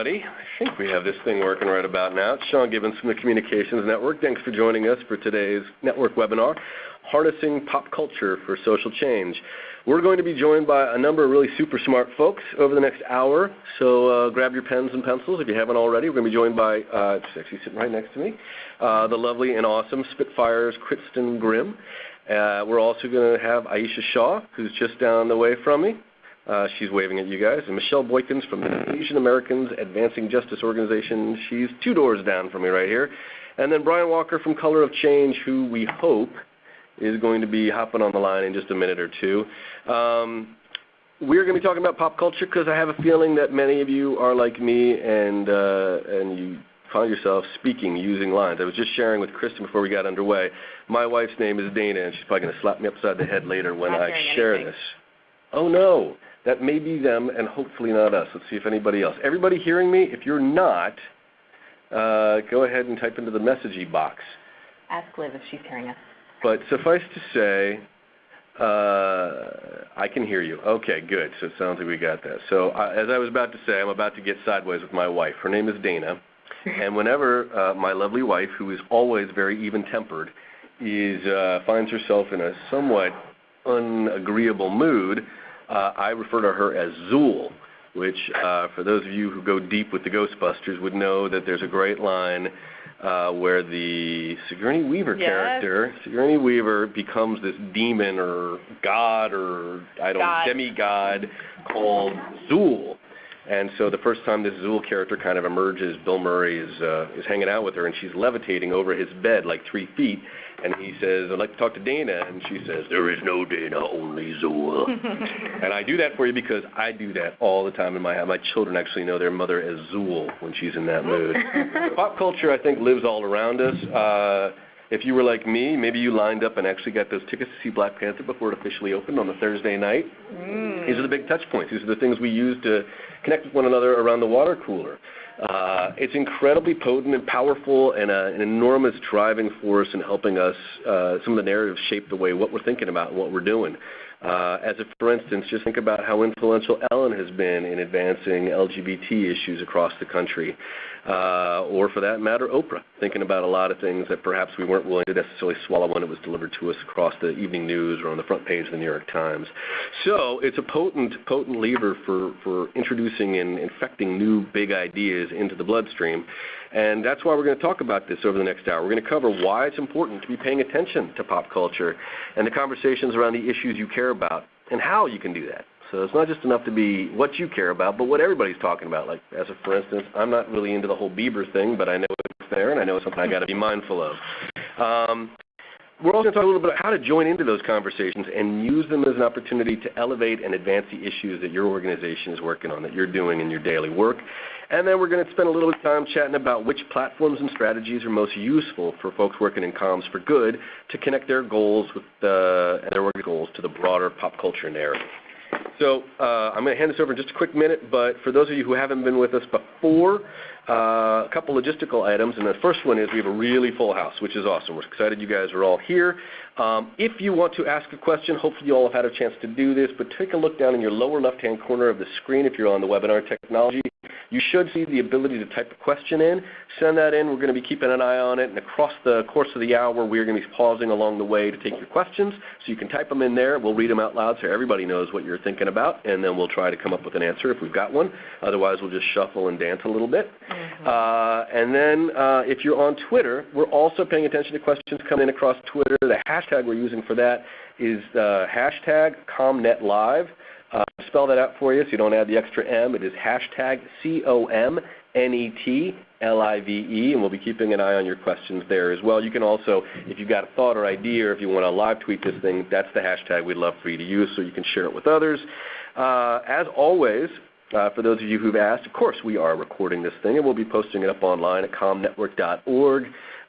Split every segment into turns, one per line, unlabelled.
everybody. I think we have this thing working right about now. It's Sean Gibbons from the Communications Network. Thanks for joining us for today's network webinar, Harnessing Pop Culture for Social Change. We're going to be joined by a number of really super smart folks over the next hour, so grab your pens and pencils if you haven't already. We're going to be joined by, it's actually sitting right next to me, the lovely and awesome Spitfire's Kristen Grimm. We're also going to have Aisha Shaw, who's just down the way from me. She's waving at you guys. And Michelle Boykins from the Asian Americans Advancing Justice Organization. She's 2 doors down from me right here. And then Brian Walker from Color of Change, who we hope is going to be hopping on the line in just a minute or two. We're going to be talking about pop culture because I have a feeling that many of you are like me and you find yourself speaking using lines. I was just sharing with Kristen before we got underway. My wife's name is Dana, and she's probably going to slap me upside the head later when I share this. Oh, no. That may be them and hopefully not us. Let's see if anybody else. Everybody hearing me? If you're not, go ahead and type into the messaging box.
Ask Liv if she's hearing us.
But suffice to say, I can hear you. Okay, good. So it sounds like we got that. So as I was about to say, I'm about to get sideways with my wife. Her name is Dana. And whenever my lovely wife, who is always very even-tempered, finds herself in a somewhat unagreeable mood, I refer to her as Zool, which for those of you who go deep with the Ghostbusters would know that there's a great line where the Sigourney Weaver character, Sigourney Weaver, becomes this demon or god or demigod called Zool. And so the first time this Zool character kind of emerges, Bill Murray is hanging out with her, and she's levitating over his bed like 3 feet. And he says, I'd like to talk to Dana. And she says, there is no Dana, only Zool. And I do that for you because I do that all the time in my house. My children actually know their mother as Zool when she's in that mood. Pop culture, I think, lives all around us. If you were like me, maybe you lined up and actually got those tickets to see Black Panther before it officially opened on the Thursday night. These are the big touch points. These are the things we use to connect with one another around the water cooler. It's incredibly potent and powerful and an enormous driving force in helping us, some of the narratives shape the way what we're thinking about and what we're doing. For instance, just think about how influential Ellen has been in advancing LGBT issues across the country. Or for that matter, Oprah, thinking about a lot of things that perhaps we weren't willing to necessarily swallow when it was delivered to us across the evening news or on the front page of the New York Times. So it's a potent lever for introducing and infecting new big ideas into the bloodstream. And that's why we're going to talk about this over the next hour. We're going to cover why it's important to be paying attention to pop culture and the conversations around the issues you care about and how you can do that. So it's not just enough to be what you care about, but what everybody's talking about. Like, for instance, I'm not really into the whole Bieber thing, but I know it's there, and I know it's something I got to be mindful of. We're also going to talk a little bit about how to join into those conversations and use them as an opportunity to elevate and advance the issues that your organization is working on, that you're doing in your daily work. And then we're going to spend a little bit of time chatting about which platforms and strategies are most useful for folks working in comms for good to connect their goals with and their work goals to the broader pop culture narrative. So I'm going to hand this over in just a quick minute, but for those of you who haven't been with us before, a couple logistical items, and the first one is we have a really full house, which is awesome. We're excited you guys are all here. If you want to ask a question, hopefully you all have had a chance to do this, but take a look down in your lower left-hand corner of the screen if you're on the webinar technology. You should see the ability to type a question in. Send that in. We're going to be keeping an eye on it, and across the course of the hour, we're going to be pausing along the way to take your questions, so you can type them in there. We'll read them out loud so everybody knows what you're thinking about, and then we'll try to come up with an answer if we've got one. Otherwise, we'll just shuffle and dance a little bit. And then if you're on Twitter, we're also paying attention to questions coming in across Twitter. The hashtag we're using for that is hashtag ComNetLive. Spell that out for you so you don't add the extra M. It is hashtag COMNETLIVE, and we'll be keeping an eye on your questions there as well. You can also, if you've got a thought or idea, or if you want to live tweet this thing, that's the hashtag we'd love for you to use so you can share it with others. As always, for those of you who've asked, of course we are recording this thing, and we'll be posting it up online at comnetwork.org.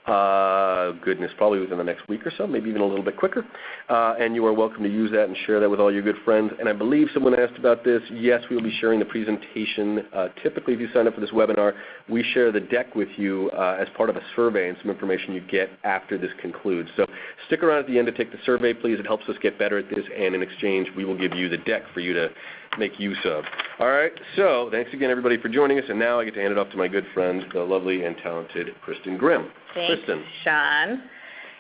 Goodness, probably within the next week or so, maybe even a little bit quicker. And you are welcome to use that and share that with all your good friends. And I believe someone asked about this. Yes, we will be sharing the presentation. Typically, if you sign up for this webinar, we share the deck with you as part of a survey and some information you get after this concludes. So stick around at the end to take the survey, please. It helps us get better at this. And in exchange, we will give you the deck for you to make use of. All right, so thanks again, everybody, for joining us. And now I get to hand it off to my good friend, the lovely and talented Kristen Grimm.
Thanks,
Kristen.
Sean.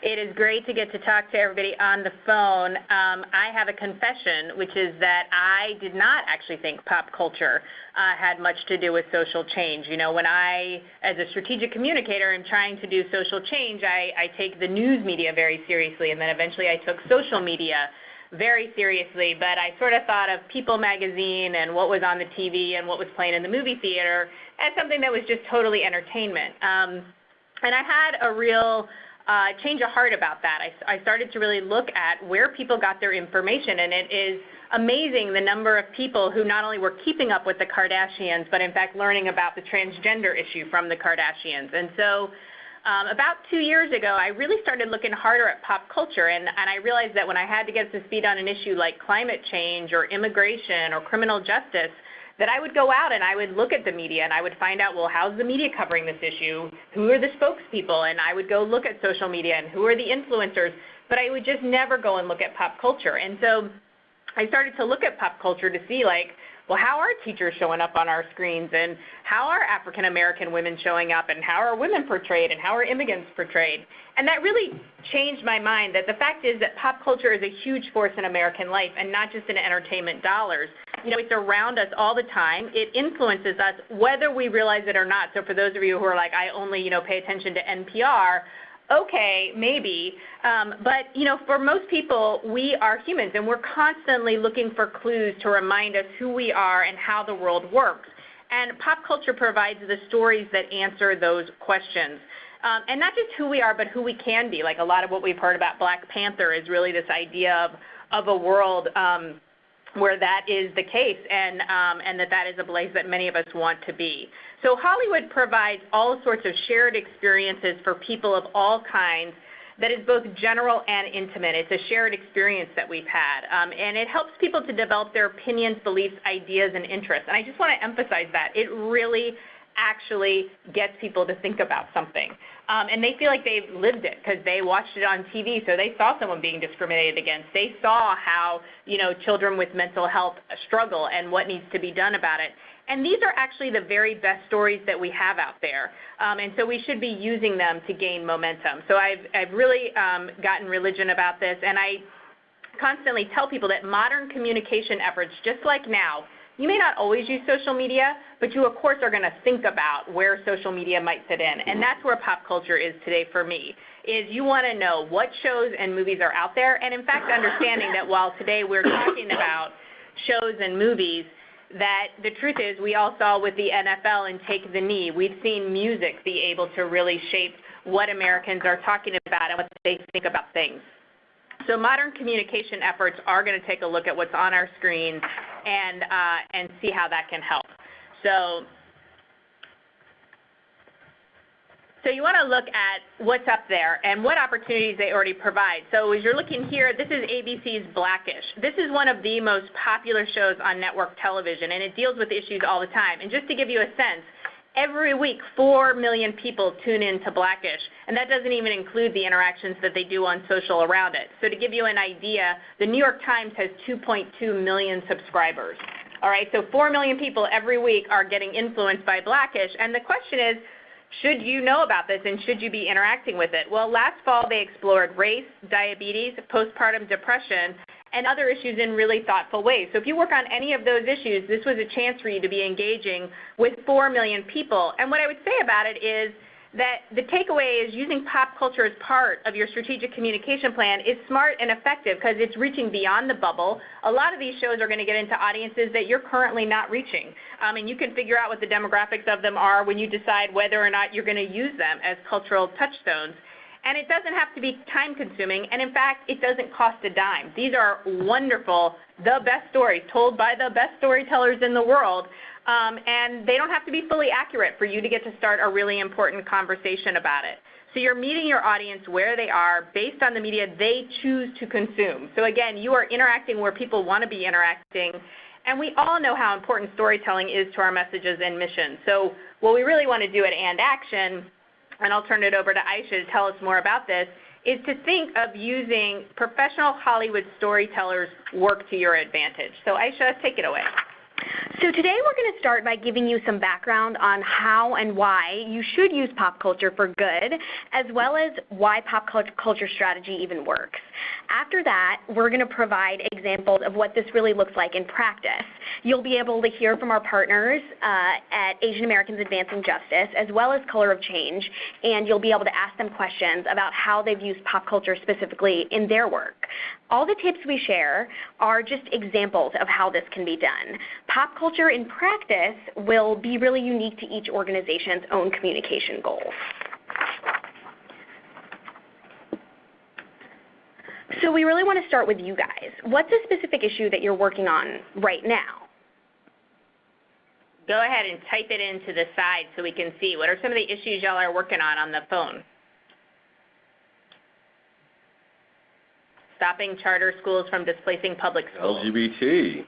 It is great to get to talk to everybody on the phone. I have a confession, which is that I did not actually think pop culture had much to do with social change. You know, when I, as a strategic communicator, am trying to do social change, I take the news media very seriously, and then eventually I took social media very seriously. But I sort of thought of People magazine and what was on the TV and what was playing in the movie theater as something that was just totally entertainment. And I had a real change of heart about that. I started to really look at where people got their information, and it is amazing the number of people who not only were keeping up with the Kardashians, but in fact learning about the transgender issue from the Kardashians. And so about 2 years ago, I really started looking harder at pop culture, and I realized that when I had to get to speed on an issue like climate change or immigration or criminal justice, that I would go out and I would look at the media and I would find out, well, how's the media covering this issue? Who are the spokespeople? And I would go look at social media and who are the influencers? But I would just never go and look at pop culture. And so I started to look at pop culture to see, like, well, how are teachers showing up on our screens, and how are African American women showing up, and how are women portrayed, and how are immigrants portrayed? And that really changed my mind, that the fact is that pop culture is a huge force in American life, and not just in entertainment dollars. You know, it's around us all the time. It influences us whether we realize it or not. So for those of you who are like, I only, pay attention to NPR, okay, maybe, but for most people, we are humans, and we're constantly looking for clues to remind us who we are and how the world works. And pop culture provides the stories that answer those questions. And not just who we are, but who we can be. Like a lot of what we've heard about Black Panther is really this idea of a world where that is the case, and that is a place that many of us want to be. So Hollywood provides all sorts of shared experiences for people of all kinds that is both general and intimate. It's a shared experience that we've had, and it helps people to develop their opinions, beliefs, ideas, and interests. And I just want to emphasize that. It really actually gets people to think about something. And they feel like they've lived it because they watched it on TV, so they saw someone being discriminated against. They saw how, children with mental health struggle and what needs to be done about it. And these are actually the very best stories that we have out there. And so we should be using them to gain momentum. So I've really gotten religion about this, and I constantly tell people that modern communication efforts, just like now, you may not always use social media, but you, of course, are going to think about where social media might fit in. And that's where pop culture is today for me, is you want to know what shows and movies are out there. And, in fact, understanding that while today we're talking about shows and movies, that the truth is we all saw with the NFL and Take the Knee, we've seen music be able to really shape what Americans are talking about and what they think about things. So modern communication efforts are going to take a look at what's on our screens and see how that can help. So you want to look at what's up there and what opportunities they already provide. So as you're looking here, this is ABC's Blackish. This is one of the most popular shows on network television, and it deals with issues all the time. And just to give you a sense, every week 4 million people tune in to Blackish, and that doesn't even include the interactions that they do on social around it. So to give you an idea, the New York Times has 2.2 million subscribers. All right, so 4 million people every week are getting influenced by Blackish, and the question is, should you know about this and should you be interacting with it? Well, last fall they explored race, diabetes, postpartum depression, and other issues in really thoughtful ways. So if you work on any of those issues, this was a chance for you to be engaging with 4 million people. And what I would say about it is that the takeaway is using pop culture as part of your strategic communication plan is smart and effective because it's reaching beyond the bubble. A lot of these shows are going to get into audiences that you're currently not reaching. And you can figure out what the demographics of them are when you decide whether or not you're going to use them as cultural touchstones. And it doesn't have to be time-consuming, and in fact, it doesn't cost a dime. These are wonderful, the best stories told by the best storytellers in the world, and they don't have to be fully accurate for you to get to start a really important conversation about it. So you're meeting your audience where they are based on the media they choose to consume. So again, you are interacting where people want to be interacting, and we all know how important storytelling is to our messages and missions. So what we really want to do at AndACTION and I'll turn it over to Aisha to tell us more about this, is to think of using professional Hollywood storytellers' work to your advantage. So Aisha, take it away.
So today we're going to start by giving you some background on how and why you should use pop culture for good, as well as why pop culture strategy even works. After that, we're going to provide examples of what this really looks like in practice. You'll be able to hear from our partners at Asian Americans Advancing Justice, as well as Color of Change, and you'll be able to ask them questions about how they've used pop culture specifically in their work. All the tips we share are just examples of how this can be done. Pop culture in practice will be really unique to each organization's own communication goals. So we really want to start with you guys. What's a specific issue that you're working on right now?
Go ahead and type it into the side so we can see. What are some of the issues y'all are working on the phone? Stopping charter schools from displacing public schools.
LGBT.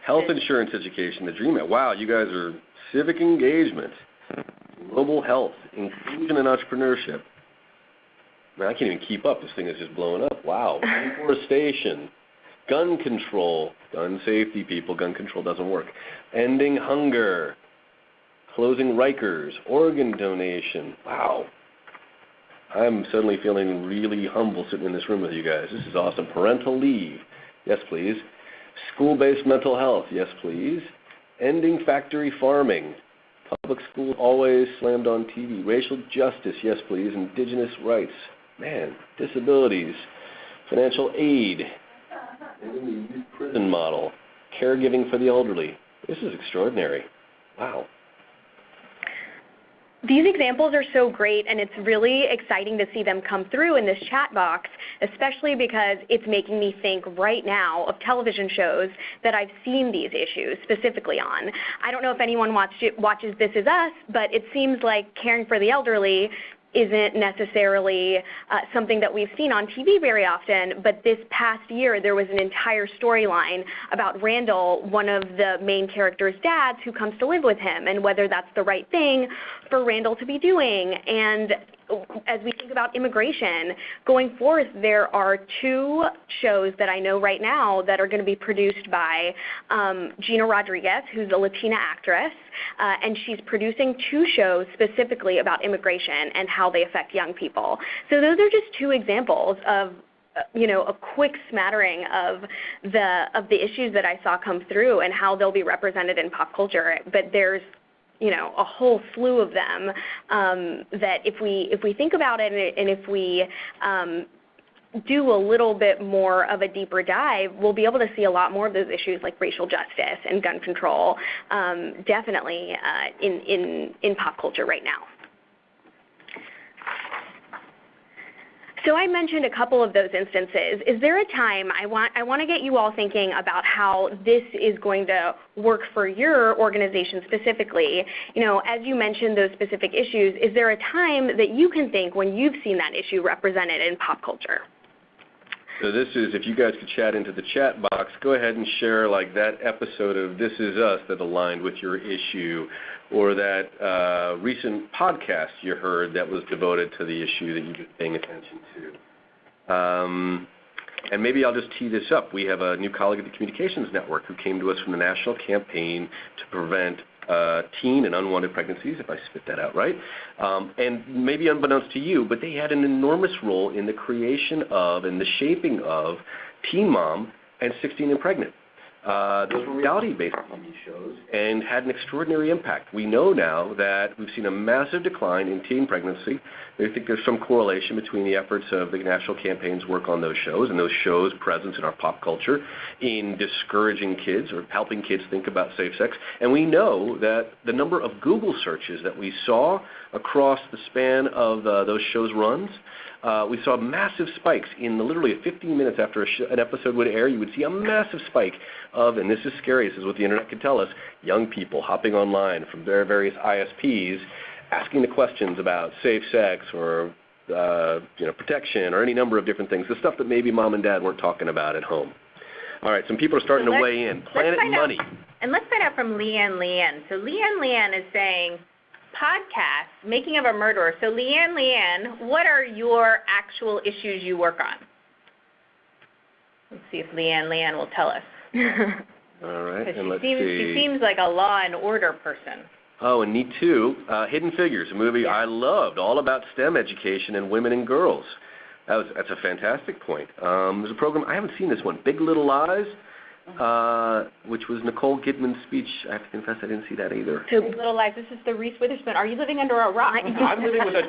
Health insurance education, the DREAM Act. Wow, you guys are civic engagement, global health, inclusion and entrepreneurship. Man, I can't even keep up. This thing is just blowing up. Wow. Deforestation, gun control, gun safety, people, gun control doesn't work. Ending hunger, closing Rikers, organ donation. Wow. I'm suddenly feeling really humble sitting in this room with you guys. This is awesome. Parental leave. Yes, please. School-based mental health. Yes, please. Ending factory farming. Public schools always slammed on TV. Racial justice. Yes, please. Indigenous rights. Man, disabilities. Financial aid. Ending the youth prison model. Caregiving for the elderly. This is extraordinary. Wow.
These examples are so great, and it's really exciting to see them come through in this chat box, especially because it's making me think right now of television shows that I've seen these issues specifically on. I don't know if anyone watches This Is Us, but it seems like caring for the elderly isn't necessarily something that we've seen on TV very often, but this past year there was an entire storyline about Randall, one of the main character's dads, who comes to live with him, and whether that's the right thing for Randall to be doing. And as we think about immigration, going forth, there are 2 shows that I know right now that are going to be produced by Gina Rodriguez, who's a Latina actress, and she's producing 2 shows specifically about immigration and how they affect young people. So those are just 2 examples of a quick smattering of the issues that I saw come through and how they'll be represented in pop culture. But there's a whole slew of them that if we think about it and if we do a little bit more of a deeper dive, we'll be able to see a lot more of those issues like racial justice and gun control definitely in pop culture right now. So I mentioned a couple of those instances. Is there a time, I want to get you all thinking about how this is going to work for your organization specifically. As you mentioned those specific issues, is there a time that you can think when you've seen that issue represented in pop culture?
So this is, if you guys could chat into the chat box, go ahead and share like that episode of This Is Us that aligned with your issue, or that recent podcast you heard that was devoted to the issue that you've been paying attention to. And maybe I'll just tee this up. We have a new colleague at the Communications Network who came to us from the National Campaign to Prevent Teen and Unwanted Pregnancies, if I spit that out right. And maybe unbeknownst to you, but they had an enormous role in the creation of and the shaping of Teen Mom and 16 and Pregnant. Those were reality-based TV shows and had an extraordinary impact. We know now that we've seen a massive decline in teen pregnancy. I think there's some correlation between the efforts of the national campaign's work on those shows and those shows' presence in our pop culture in discouraging kids or helping kids think about safe sex. And we know that the number of Google searches that we saw across the span of those shows' runs, we saw massive spikes in literally 15 minutes after an episode would air. You would see a massive spike of, and this is scary, this is what the internet can tell us, young people hopping online from their various ISPs, asking the questions about safe sex or protection or any number of different things, the stuff that maybe mom and dad weren't talking about at home. All right, some people are starting to weigh in. Planet Money.
And let's find out from Leanne. So Leanne is saying, podcast, Making of a Murderer. So Leanne, what are your actual issues you work on? Let's see if Leanne will tell us.
All right, and
She seems like a law and order person.
Oh, and me too. Hidden Figures, a movie I loved, all about STEM education and women and girls. That's a fantastic point. There's a program, I haven't seen this one, Big Little Lies, which was Nicole Kidman's speech. I have to confess I didn't see that either.
So Big Little Lies, this is the Reese Witherspoon. Are you living under a rock?
I'm living with a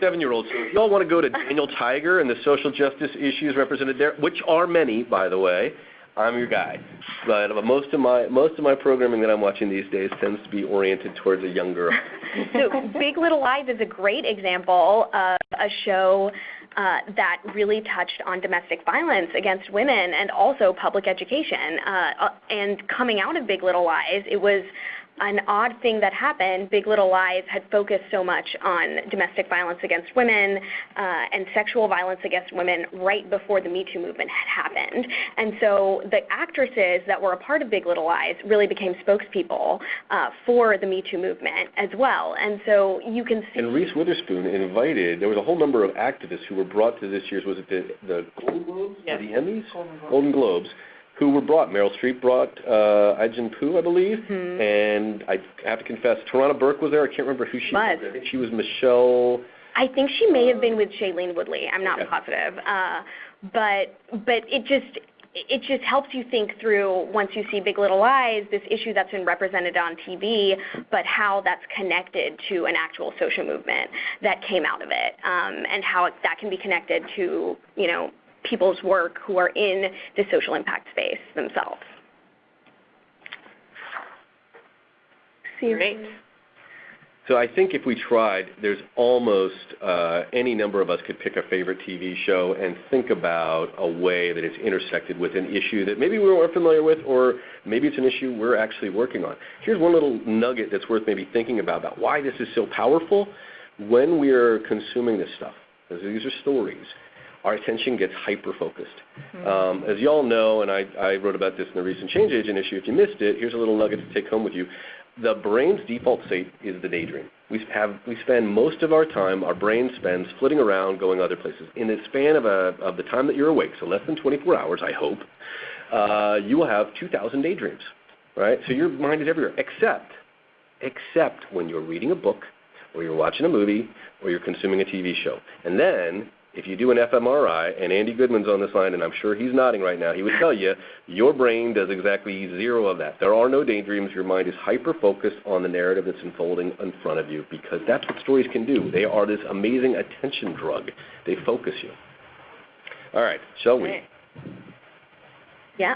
7-year-old. So if y'all want to go to Daniel Tiger and the social justice issues represented there, which are many, by the way, I'm your guy. But most of my programming that I'm watching these days tends to be oriented towards a younger.
So Big Little Lies is a great example of a show that really touched on domestic violence against women and also public education. And coming out of Big Little Lies, it was an odd thing that happened. Big Little Lies had focused so much on domestic violence against women and sexual violence against women right before the Me Too movement had happened. And so the actresses that were a part of Big Little Lies really became spokespeople for the Me Too movement as well. And so you can see...
And Reese Witherspoon there was a whole number of activists who were brought to this year's, was it the Golden Globes?
Yes.
Or the Emmys? Golden Globes. Who were brought. Meryl Streep brought Ai-jen Poo, I believe, and I have to confess, Tarana Burke was there. I can't remember who she was. I think she was Michelle.
I think she may have been with Shailene Woodley. I'm not positive, but it just helps you think through, once you see Big Little Lies, this issue that's been represented on TV, but how that's connected to an actual social movement that came out of it, and how that can be connected to people's work who are in the social impact space themselves.
Great.
So I think if we tried, there's almost any number of us could pick a favorite TV show and think about a way that it's intersected with an issue that maybe we weren't familiar with, or maybe it's an issue we're actually working on. Here's one little nugget that's worth maybe thinking about why this is so powerful. When we're consuming this stuff, because these are stories, our attention gets hyper-focused. As you all know, and I wrote about this in the recent Change Agent issue, if you missed it, here's a little nugget to take home with you. The brain's default state is the daydream. We spend most of our time, our brain spends flitting around, going other places. In the span of the time that you're awake, so less than 24 hours, I hope, you will have 2,000 daydreams, right? So your mind is everywhere, except when you're reading a book, or you're watching a movie, or you're consuming a TV show. And then, if you do an fMRI, and Andy Goodman's on this line, and I'm sure he's nodding right now, he would tell you your brain does exactly 0 of that. There are no daydreams. Your mind is hyper-focused on the narrative that's unfolding in front of you, because that's what stories can do. They are this amazing attention drug. They focus you. All right, shall we?
Yeah.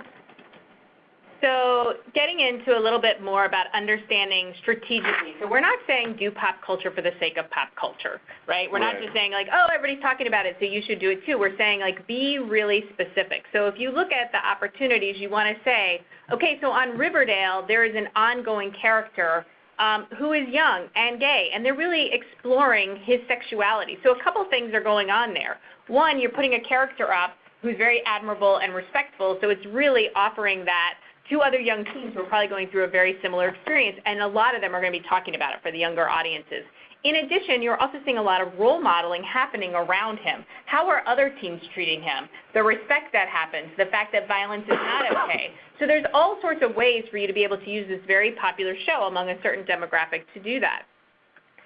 So getting into a little bit more about understanding strategically. So we're not saying do pop culture for the sake of pop culture, right? We're not just saying like, oh, everybody's talking about it, so you should do it too. We're saying like be really specific. So if you look at the opportunities, you want to say, okay, so on Riverdale, there is an ongoing character who is young and gay, and they're really exploring his sexuality. So a couple things are going on there. One, you're putting a character up who's very admirable and respectful, so it's really offering that to other young teens who are probably going through a very similar experience, and a lot of them are going to be talking about it for the younger audiences. In addition, you're also seeing a lot of role modeling happening around him. How are other teens treating him? The respect that happens, the fact that violence is not okay. So there's all sorts of ways for you to be able to use this very popular show among a certain demographic to do that.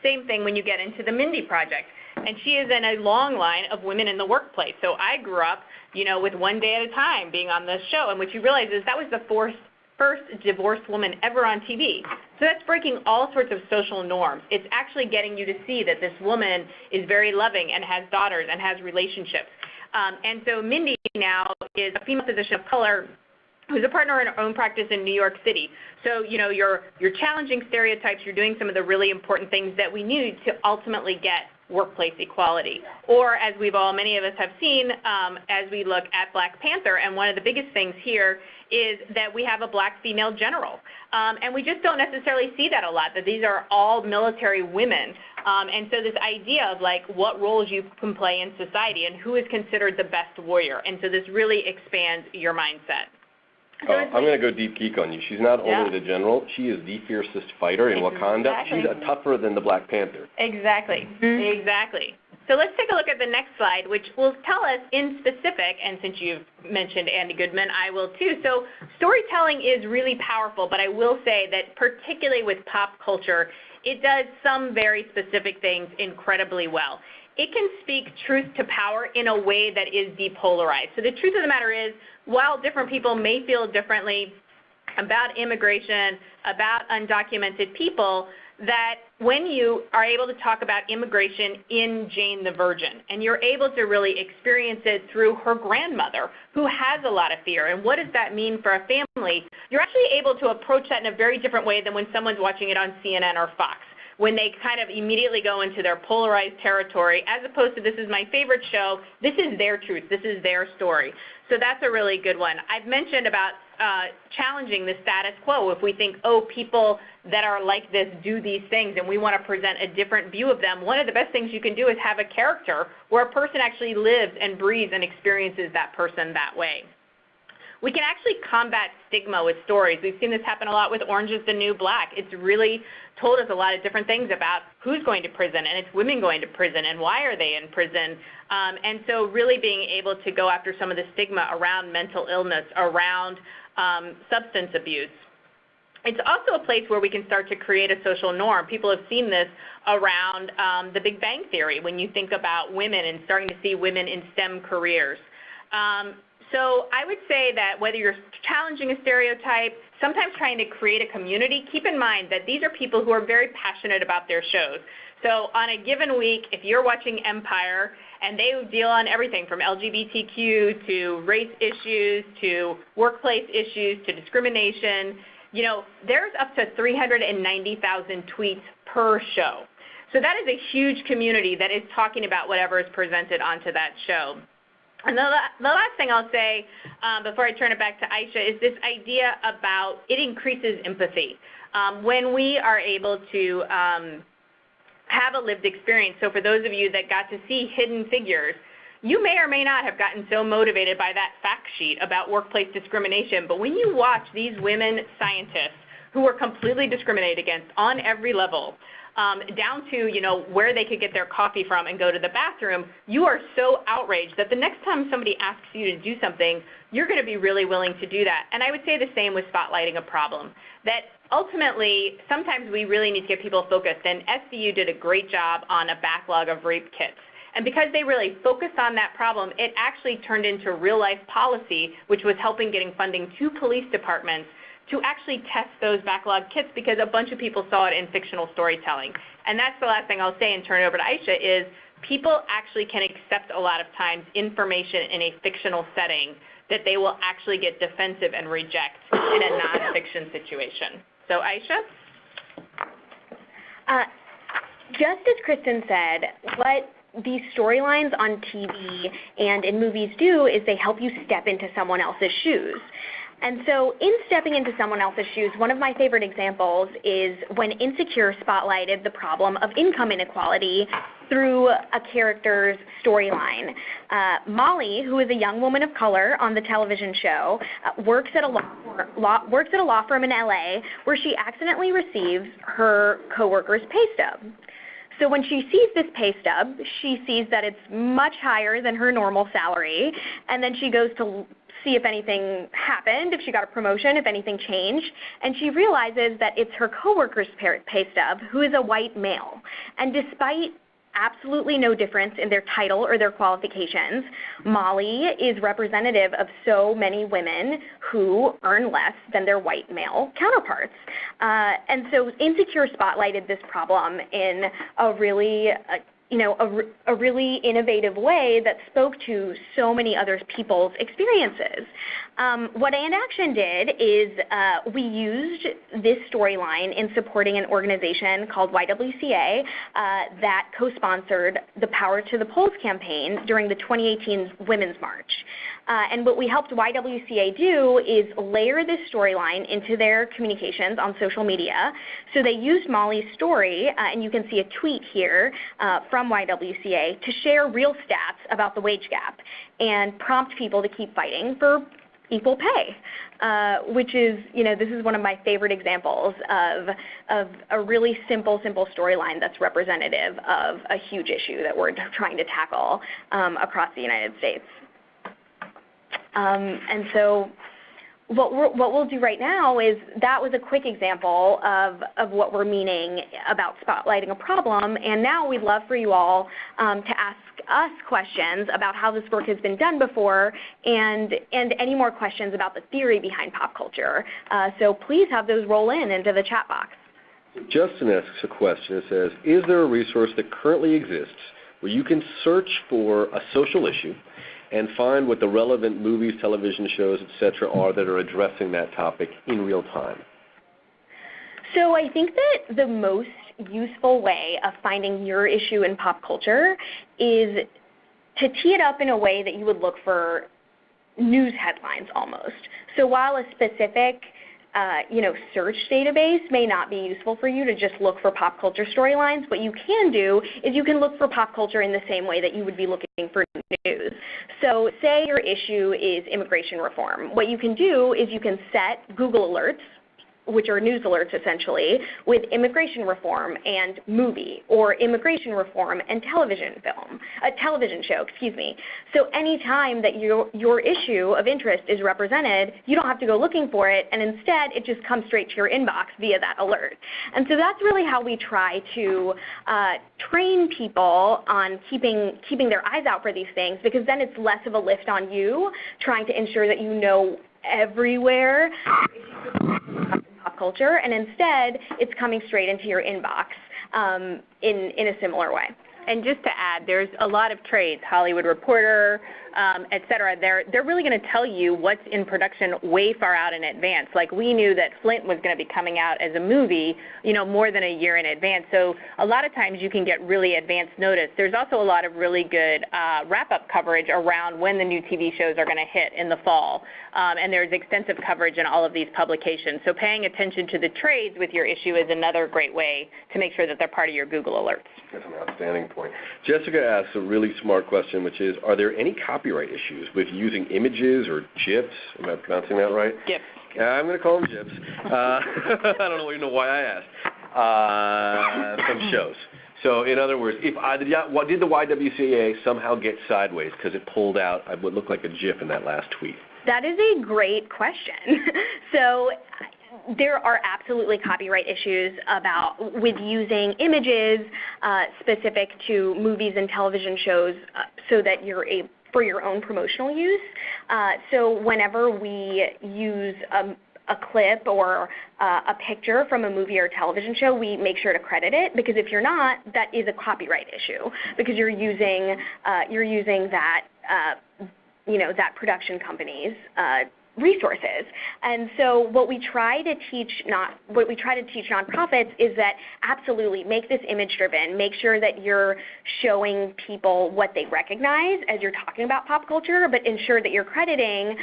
Same thing when you get into the Mindy Project. And she is in a long line of women in the workplace. So I grew up, with One Day at a Time being on this show, and what you realize is that was the first divorced woman ever on TV. So that's breaking all sorts of social norms. It's actually getting you to see that this woman is very loving and has daughters and has relationships. And so Mindy now is a female physician of color who's a partner in her own practice in New York City. So, you're challenging stereotypes. You're doing some of the really important things that we need to ultimately get workplace equality. Or as many of us have seen, as we look at Black Panther, and one of the biggest things here is that we have a Black female general. And we just don't necessarily see that a lot, that these are all military women. And so this idea of like what roles you can play in society and who is considered the best warrior. And so this really expands your mindset.
I'm going to go deep geek on you. She's not only the general, she is the fiercest fighter in Wakanda. She's tougher than the Black Panther.
Exactly. Exactly. So let's take a look at the next slide, which will tell us in specific, and since you've mentioned Andy Goodman, I will too. So storytelling is really powerful, but I will say that particularly with pop culture, it does some very specific things incredibly well. It can speak truth to power in a way that is depolarized. So the truth of the matter is, while different people may feel differently about immigration, about undocumented people, that when you are able to talk about immigration in Jane the Virgin, and you're able to really experience it through her grandmother, who has a lot of fear, and what does that mean for a family, you're actually able to approach that in a very different way than when someone's watching it on CNN or Fox, when they kind of immediately go into their polarized territory, as opposed to this is my favorite show, this is their truth, this is their story. So that's a really good one. I've mentioned about challenging the status quo. If we think, oh, people that are like this do these things and we want to present a different view of them, one of the best things you can do is have a character where a person actually lives and breathes and experiences that person that way. We can actually combat stigma with stories. We've seen this happen a lot with Orange is the New Black. It's really told us a lot of different things about who's going to prison, and it's women going to prison, and why are they in prison. And so really being able to go after some of the stigma around mental illness, around substance abuse. It's also a place where we can start to create a social norm. People have seen this around the Big Bang Theory when you think about women and starting to see women in STEM careers. So I would say that whether you're challenging a stereotype, sometimes trying to create a community, keep in mind that these are people who are very passionate about their shows. So on a given week, if you're watching Empire and they deal on everything from LGBTQ to race issues to workplace issues to discrimination, you know, there's up to 390,000 tweets per show. So that is a huge community that is talking about whatever is presented onto that show. And the last thing I'll say before I turn it back to Aisha is this idea about it increases empathy. When we are able to have a lived experience, so for those of you that got to see Hidden Figures, you may or may not have gotten so motivated by that fact sheet about workplace discrimination, but when you watch these women scientists who were completely discriminated against on every level, down to, you know, where they could get their coffee from and go to the bathroom, you are so outraged that the next time somebody asks you to do something, you're going to be really willing to do that. And I would say the same with spotlighting a problem, that ultimately sometimes we really need to get people focused, and SVU did a great job on a backlog of rape kits. And because they really focused on that problem, it actually turned into real-life policy, which was helping getting funding to police departments to actually test those backlog kits because a bunch of people saw it in fictional storytelling. And that's the last thing I'll say and turn it over to Aisha is people actually can accept a lot of times information in a fictional setting that they will actually get defensive and reject in a nonfiction situation. So Aisha?
Just as Kristen said, what these storylines on TV and in movies do is they help you step into someone else's shoes. And so in stepping into someone else's shoes, one of my favorite examples is when Insecure spotlighted the problem of income inequality through a character's storyline. Molly, who is a young woman of color on the television show, works at a law firm in LA where she accidentally receives her coworker's pay stub. So when she sees this pay stub, she sees that it's much higher than her normal salary, and then she goes to see if anything happened, if she got a promotion, if anything changed, and she realizes that it's her coworker's pay stub, who is a white male. And despite absolutely no difference in their title or their qualifications, Molly is representative of so many women who earn less than their white male counterparts. And so Insecure spotlighted this problem in a really a really innovative way that spoke to so many other people's experiences. What AndACTION did is we used this storyline in supporting an organization called YWCA that co-sponsored the Power to the Polls campaign during the 2018 Women's March. And what we helped YWCA do is layer this storyline into their communications on social media. So they used Molly's story, and you can see a tweet here from YWCA, to share real stats about the wage gap and prompt people to keep fighting for equal pay, which is, this is one of my favorite examples of a really simple storyline that's representative of a huge issue that we're trying to tackle across the United States. And so what we'll do right now is, that was a quick example of what we're meaning about spotlighting a problem, and now we'd love for you all to ask us questions about how this work has been done before, and any more questions about the theory behind pop culture. So please have those roll into the chat box.
Justin asks a question. It says, is there a resource that currently exists where you can search for a social issue and find what the relevant movies, television shows, etc. are that are addressing that topic in real time?
So I think that the most useful way of finding your issue in pop culture is to tee it up in a way that you would look for news headlines almost. So while a specific search database may not be useful for you to just look for pop culture storylines, what you can do is you can look for pop culture in the same way that you would be looking for news. So say your issue is immigration reform. What you can do is you can set Google alerts, which are news alerts essentially, with immigration reform and movie, or immigration reform and television show, excuse me. So anytime that your issue of interest is represented, you don't have to go looking for it, and instead it just comes straight to your inbox via that alert. And so that's really how we try to train people on keeping their eyes out for these things, because then it's less of a lift on you trying to ensure that you know everywhere pop culture, and instead it's coming straight into your inbox in a similar way.
And just to add, there's a lot of trades, Hollywood Reporter, et cetera. They're really going to tell you what's in production way far out in advance. Like, we knew that Flint was going to be coming out as a movie, more than a year in advance. So a lot of times you can get really advanced notice. There's also a lot of really good wrap-up coverage around when the new TV shows are going to hit in the fall. And there's extensive coverage in all of these publications. So paying attention to the trades with your issue is another great way to make sure that they're part of your Google alerts.
That's an outstanding point. Jessica asks a really smart question, which is, are there any copyright issues with using images or GIFs? Am I pronouncing that right?
GIFs.
I'm going to call them GIFs. I don't even know why I asked. From shows. So in other words, did the YWCA somehow get sideways because it pulled out what looked like a GIF in that last tweet?
That is a great question. So there are absolutely copyright issues with using images specific to movies and television shows so that for your own promotional use. So whenever we use a clip or a picture from a movie or television show, we make sure to credit it, because if you're not, that is a copyright issue, because you're using that that production company's resources. And so what we try to teach nonprofits is that absolutely make this image driven. Make sure that you're showing people what they recognize as you're talking about pop culture, but ensure that you're crediting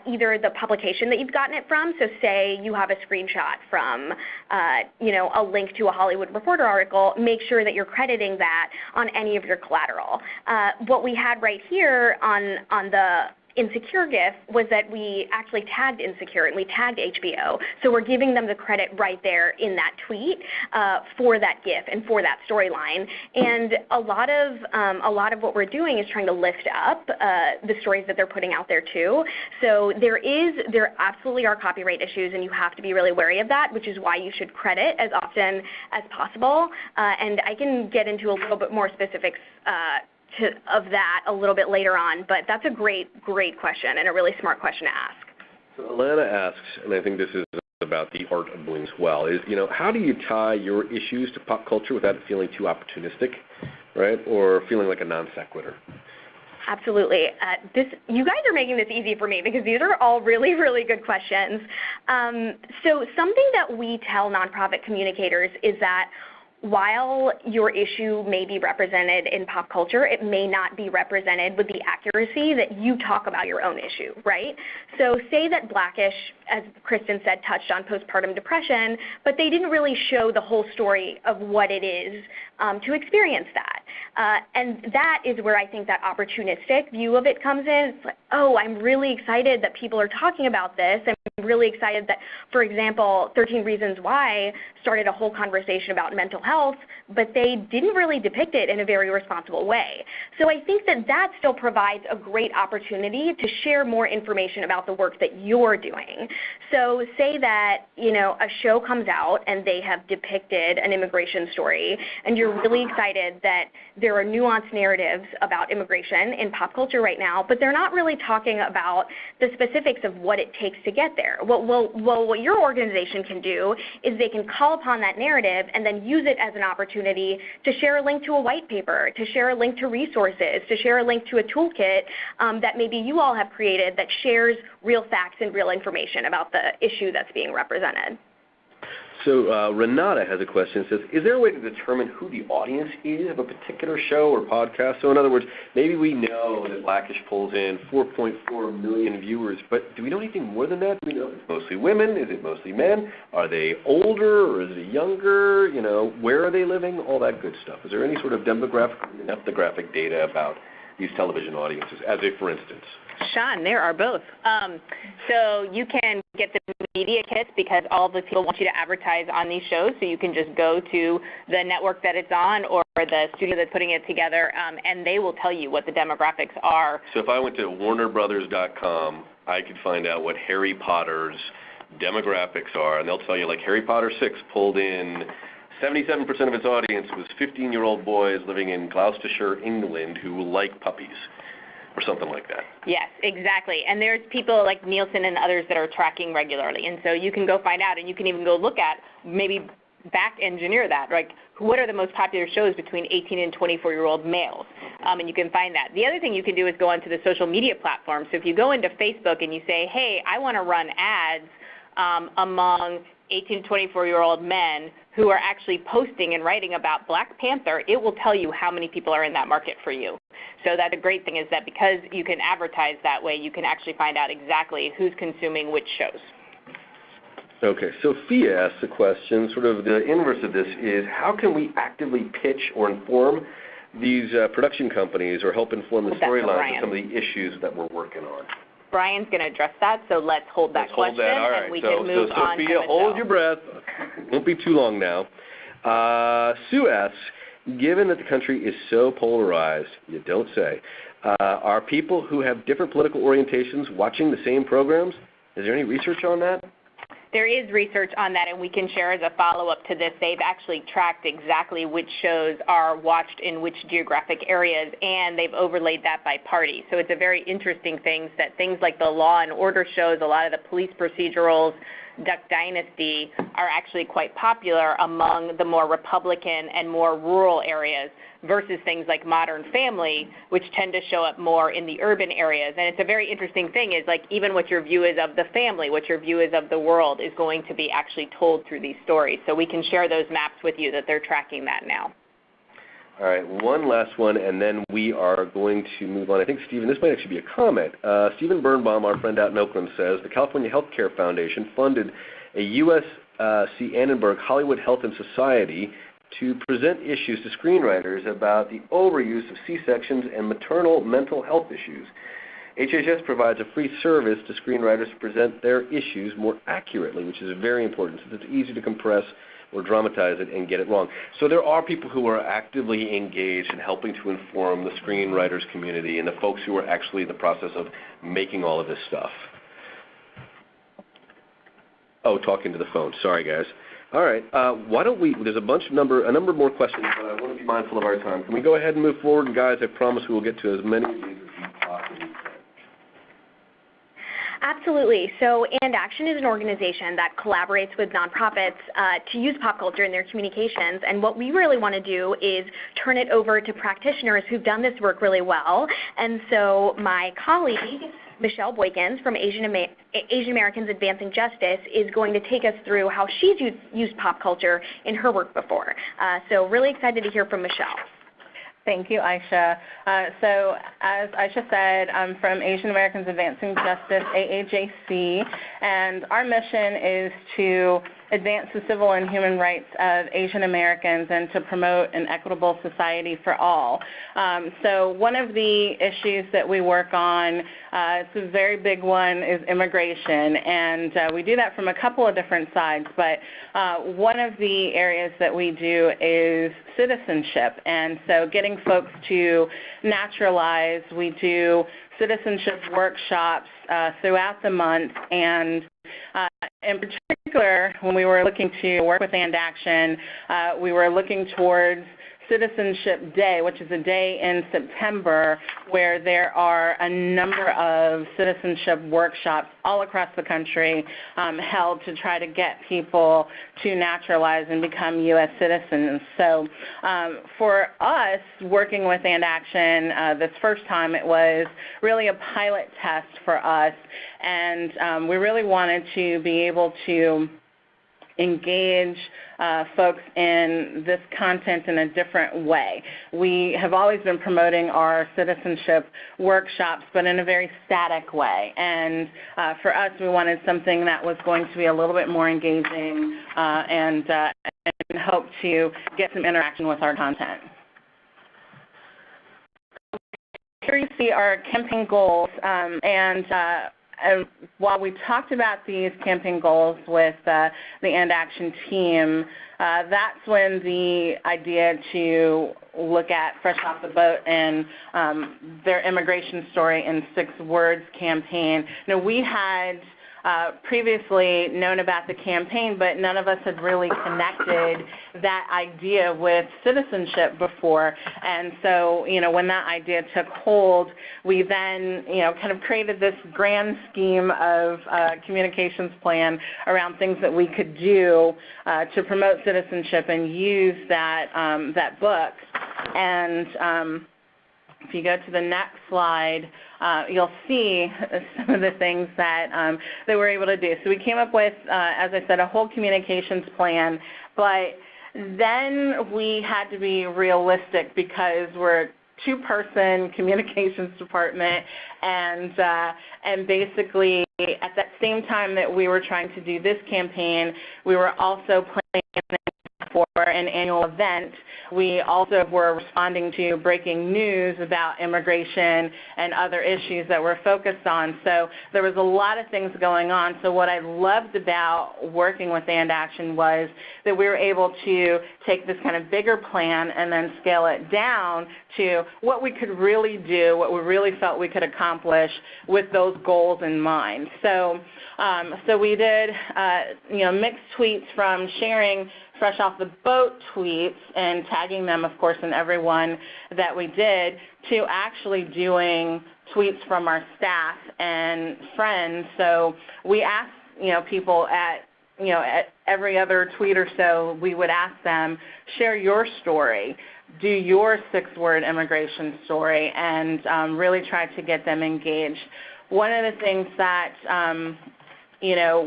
either the publication that you've gotten it from. So say you have a screenshot from a link to a Hollywood Reporter article, make sure that you're crediting that on any of your collateral. What we had right here on the Insecure GIF was that we actually tagged Insecure and we tagged HBO. So we're giving them the credit right there in that tweet for that GIF and for that storyline. And a lot of what we're doing is trying to lift up the stories that they're putting out there too. So there absolutely are copyright issues, and you have to be really wary of that, which is why you should credit as often as possible. And I can get into a little bit more specifics of that a little bit later on, but that's a great question and a really smart question to ask.
So Alana asks, and I think this is about the art of bullying as well, is, how do you tie your issues to pop culture without it feeling too opportunistic, right, or feeling like a non sequitur?
Absolutely. You guys are making this easy for me, because these are all really, really good questions. So something that we tell nonprofit communicators is that while your issue may be represented in pop culture, it may not be represented with the accuracy that you talk about your own issue, right? So say that Blackish, as Kristen said, touched on postpartum depression, but they didn't really show the whole story of what it is to experience that. And that is where I think that opportunistic view of it comes in. It's like, oh, I'm really excited that people are talking about this. I'm really excited that, for example, 13 Reasons Why started a whole conversation about mental health, but they didn't really depict it in a very responsible way. So I think that that still provides a great opportunity to share more information about the work that you're doing. So say that, you know, a show comes out and they have depicted an immigration story, and you're really excited that there are nuanced narratives about immigration in pop culture right now, but they're not really talking about the specifics of what it takes to get there. What your organization can do is they can call upon that narrative and then use it as an opportunity to share a link to a white paper, to share a link to resources, to share a link to a toolkit that maybe you all have created that shares real facts and real information about the issue that's being represented.
So Renata has a question. It says, is there a way to determine who the audience is of a particular show or podcast? So in other words, maybe we know that Blackish pulls in 4.4 million viewers, but do we know anything more than that? Do we know if it's mostly women? Is it mostly men? Are they older or is it younger? You know, where are they living? All that good stuff. Is there any sort of demographic or ethnographic data about these television audiences, as a for instance?
Sean, there are both. So you can get the media kits because all the people want you to advertise on these shows, so you can just go to the network that it's on or the studio that's putting it together, and they will tell you what the demographics are.
So if I went to warnerbrothers.com, I could find out what Harry Potter's demographics are, and they'll tell you, like, Harry Potter 6 pulled in 77% of its audience was 15-year-old boys living in Gloucestershire, England, who like puppies, or something like that.
Yes, exactly. And there's people like Nielsen and others that are tracking regularly. And so you can go find out, and you can even go look at, maybe back engineer that, like what are the most popular shows between 18 and 24-year-old males, and you can find that. The other thing you can do is go onto the social media platforms. So if you go into Facebook and you say, hey, I want to run ads among 18 to 24-year-old men who are actually posting and writing about Black Panther, it will tell you how many people are in that market for you. So that's a great thing, is that because you can advertise that way, you can actually find out exactly who's consuming which shows.
Okay, Sophia asks a question, sort of the inverse of this is, how can we actively pitch or inform these production companies or help inform the storylines of some of the issues that we're working on?
Brian's going to address that, so let's hold that question,
all right.
and we can move on to
Sophia, hold your breath. Won't be too long now. Sue asks, given that the country is so polarized, you don't say, are people who have different political orientations watching the same programs? Is there any research on that?
There is research on that, and we can share as a follow-up to this. They've actually tracked exactly which shows are watched in which geographic areas, and they've overlaid that by party. So it's a very interesting thing that things like the Law and Order shows, a lot of the police procedurals, Duck Dynasty, are actually quite popular among the more Republican and more rural areas versus things like Modern Family, which tend to show up more in the urban areas. And it's a very interesting thing, is like even what your view is of the family, what your view is of the world, is going to be actually told through these stories. So we can share those maps with you that they're tracking that now.
All right, one last one, and then we are going to move on. I think, Stephen, this might actually be a comment. Stephen Birnbaum, our friend out in Oakland, says the California Healthcare Foundation funded a USC Annenberg Hollywood Health and Society to present issues to screenwriters about the overuse of C-sections and maternal mental health issues. HHS provides a free service to screenwriters to present their issues more accurately, which is very important, since it's easy to compress or dramatize it and get it wrong. So there are people who are actively engaged in helping to inform the screenwriters community and the folks who are actually in the process of making all of this stuff. Oh, talking to the phone. Sorry, guys. All right. Why don't we? There's a number more questions, but I want to be mindful of our time. Can we go ahead and move forward? And guys, I promise we will get to as many of these as we possibly can.
Absolutely. So AndACTION is an organization that collaborates with nonprofits to use pop culture in their communications. And what we really want to do is turn it over to practitioners who've done this work really well. And so my colleague, Michelle Boykins from Asian Americans Advancing Justice is going to take us through how she's used pop culture in her work before. So really excited to hear from Michelle.
Thank you, Aisha. So as Aisha said, I'm from Asian Americans Advancing Justice, AAJC, and our mission is to advance the civil and human rights of Asian Americans and to promote an equitable society for all. So one of the issues that we work on, it's a very big one, is immigration, and we do that from a couple of different sides, but one of the areas that we do is citizenship, and so getting folks to naturalize. We do citizenship workshops throughout the month, and in particular, when we were looking to work with AndACTION, we were looking towards Citizenship Day, which is a day in September where there are a number of citizenship workshops all across the country held to try to get people to naturalize and become U.S. citizens. So for us, working with AndACTION this first time, it was really a pilot test for us, and we really wanted to be able to engage folks in this content in a different way. We have always been promoting our citizenship workshops, but in a very static way. And for us, we wanted something that was going to be a little bit more engaging and hope to get some interaction with our content. Here you see our campaign goals, and while we talked about these campaign goals with the AndACTION team, that's when the idea to look at Fresh Off the Boat and their immigration story in 6 words campaign. Now, we had previously known about the campaign, but none of us had really connected that idea with citizenship before. And so, when that idea took hold, we then, kind of created this grand scheme of communications plan around things that we could do to promote citizenship and use that book. And if you go to the next slide, you'll see some of the things that we're able to do. So we came up with, as I said, a whole communications plan, but then we had to be realistic because we're a 2-person communications department, and basically at that same time that we were trying to do this campaign, we were also planning for an annual event. We also were responding to breaking news about immigration and other issues that we're focused on. So there was a lot of things going on. So what I loved about working with AndACTION was that we were able to take this kind of bigger plan and then scale it down to what we could really do, what we really felt we could accomplish with those goals in mind. So we did, mixed tweets from sharing Fresh Off the Boat tweets and tagging them, of course, in every one that we did, to actually doing tweets from our staff and friends. So we asked, people at every other tweet or so, we would ask them, share your story, do your 6-word immigration story, and really try to get them engaged. One of the things that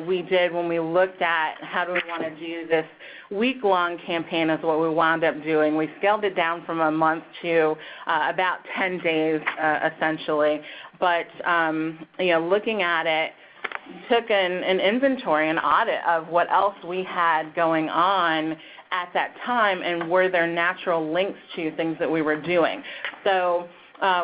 we did when we looked at how do we want to do this week-long campaign is what we wound up doing. We scaled it down from a month to about 10 days, essentially. But, looking at it, took an inventory, an audit of what else we had going on at that time and were there natural links to things that we were doing. So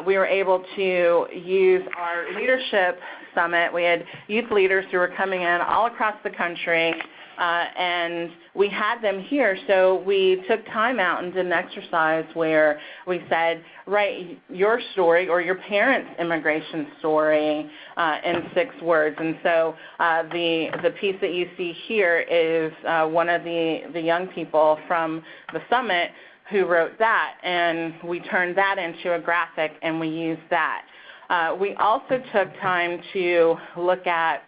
we were able to use our leadership summit. We had youth leaders who were coming in all across the country, and we had them here. So we took time out and did an exercise where we said, write your story or your parents' immigration story in 6 words. And so the piece that you see here is one of the young people from the summit who wrote that, and we turned that into a graphic and we used that. We also took time to look at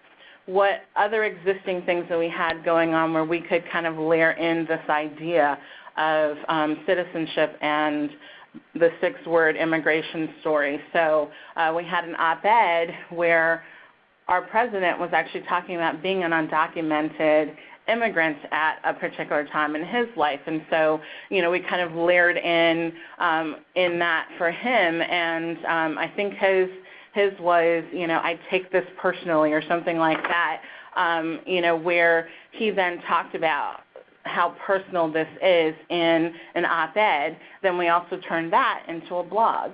what other existing things that we had going on where we could kind of layer in this idea of citizenship and the 6-word immigration story. So we had an op-ed where our president was actually talking about being an undocumented immigrant at a particular time in his life. And so, we kind of layered in that for him. And I think his was, I take this personally or something like that, where he then talked about how personal this is in an op-ed. Then we also turned that into a blog.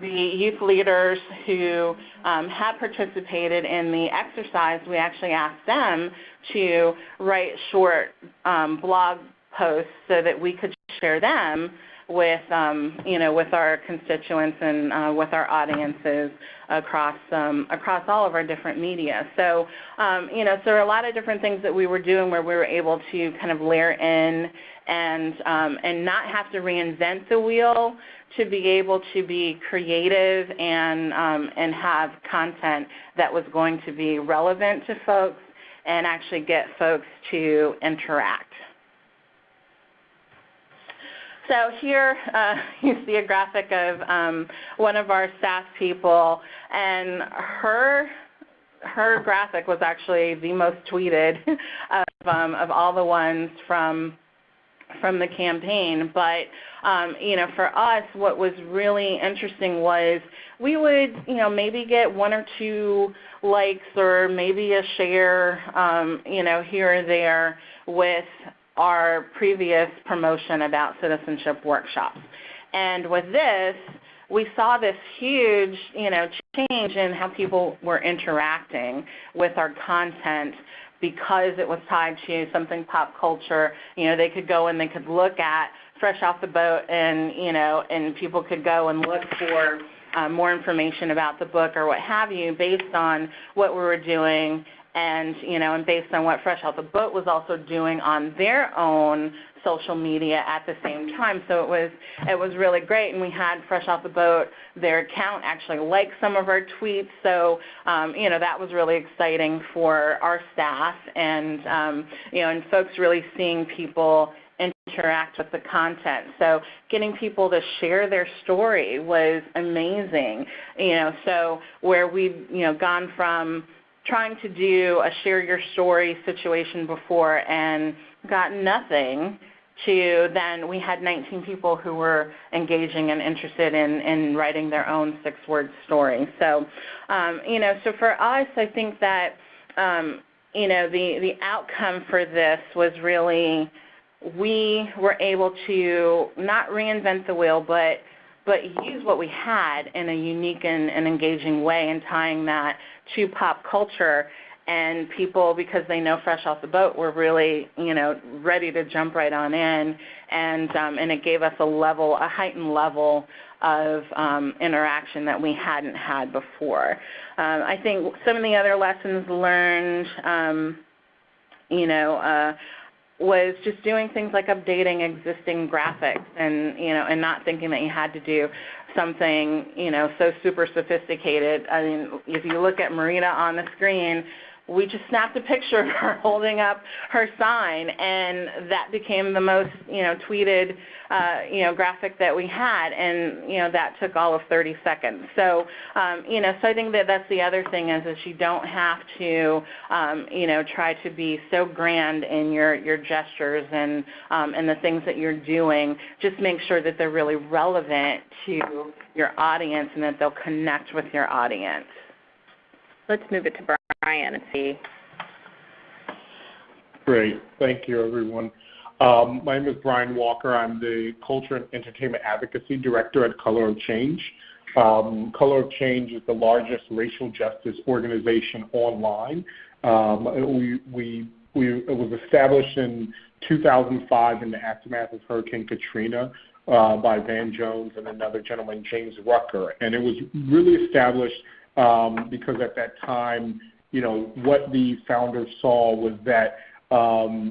The youth leaders who had participated in the exercise, we actually asked them to write short blog posts so that we could share them with, with our constituents and with our audiences across all of our different media. So, so there are a lot of different things that we were doing where we were able to kind of layer in and not have to reinvent the wheel, to be able to be creative and have content that was going to be relevant to folks and actually get folks to interact. So here you see a graphic of one of our staff people, and her graphic was actually the most tweeted of all the ones from the campaign. But for us, what was really interesting was we would maybe get 1 or 2 likes or maybe a share here or there with our previous promotion about citizenship workshops. And with this, we saw this huge change in how people were interacting with our content, because it was tied to something pop culture. They could go and they could look at Fresh Off the Boat, and and people could go and look for more information about the book or what have you, based on what we were doing, and and based on what Fresh Off the Boat was also doing on their own social media at the same time. So it was really great, and we had Fresh Off the Boat, their account actually liked some of our tweets. So that was really exciting for our staff, and and folks really seeing people interact with the content. So getting people to share their story was amazing. So where we've gone from trying to do a share your story situation before and got nothing, to then we had 19 people who were engaging and interested in writing their own 6-word story. So, so for us, I think that, the outcome for this was really, we were able to not reinvent the wheel, but use what we had in a unique and engaging way, and tying that to pop culture. And people, because they know Fresh Off the Boat, were really, ready to jump right on in, and it gave us a heightened level of interaction that we hadn't had before. I think some of the other lessons learned, was just doing things like updating existing graphics, and not thinking that you had to do something, so super sophisticated. I mean, if you look at Marita on the screen, we just snapped a picture of her holding up her sign, and that became the most, tweeted, graphic that we had, and, that took all of 30 seconds. So, so I think that that's the other thing is you don't have to, try to be so grand in your gestures and the things that you're doing. Just make sure that they're really relevant to your audience and that they'll connect with your audience.
Let's move it to Brian and see.
Great. Thank you, everyone. My name is Brian Walker. I'm the Culture and Entertainment Advocacy Director at Color of Change. Color of Change is the largest racial justice organization online. It was established in 2005 in the aftermath of Hurricane Katrina by Van Jones and another gentleman, James Rucker. And it was really established because at that time, what the founders saw was that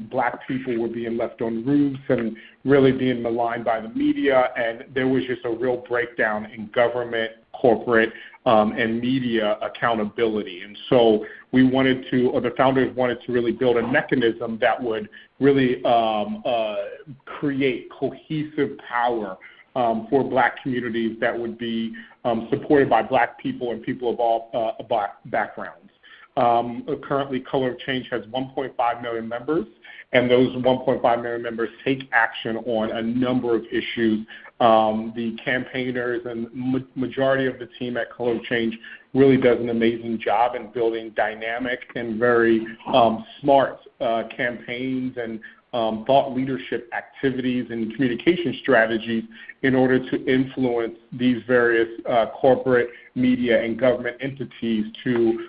Black people were being left on roofs and really being maligned by the media, and there was just a real breakdown in government, corporate, and media accountability. And so the founders wanted to really build a mechanism that would really create cohesive power for Black communities that would be supported by Black people and people of all Black backgrounds. Currently, Color of Change has 1.5 million members, and those 1.5 million members take action on a number of issues. The campaigners and majority of the team at Color of Change really does an amazing job in building dynamic and very smart campaigns and thought leadership activities and communication strategies in order to influence these various corporate, media, and government entities to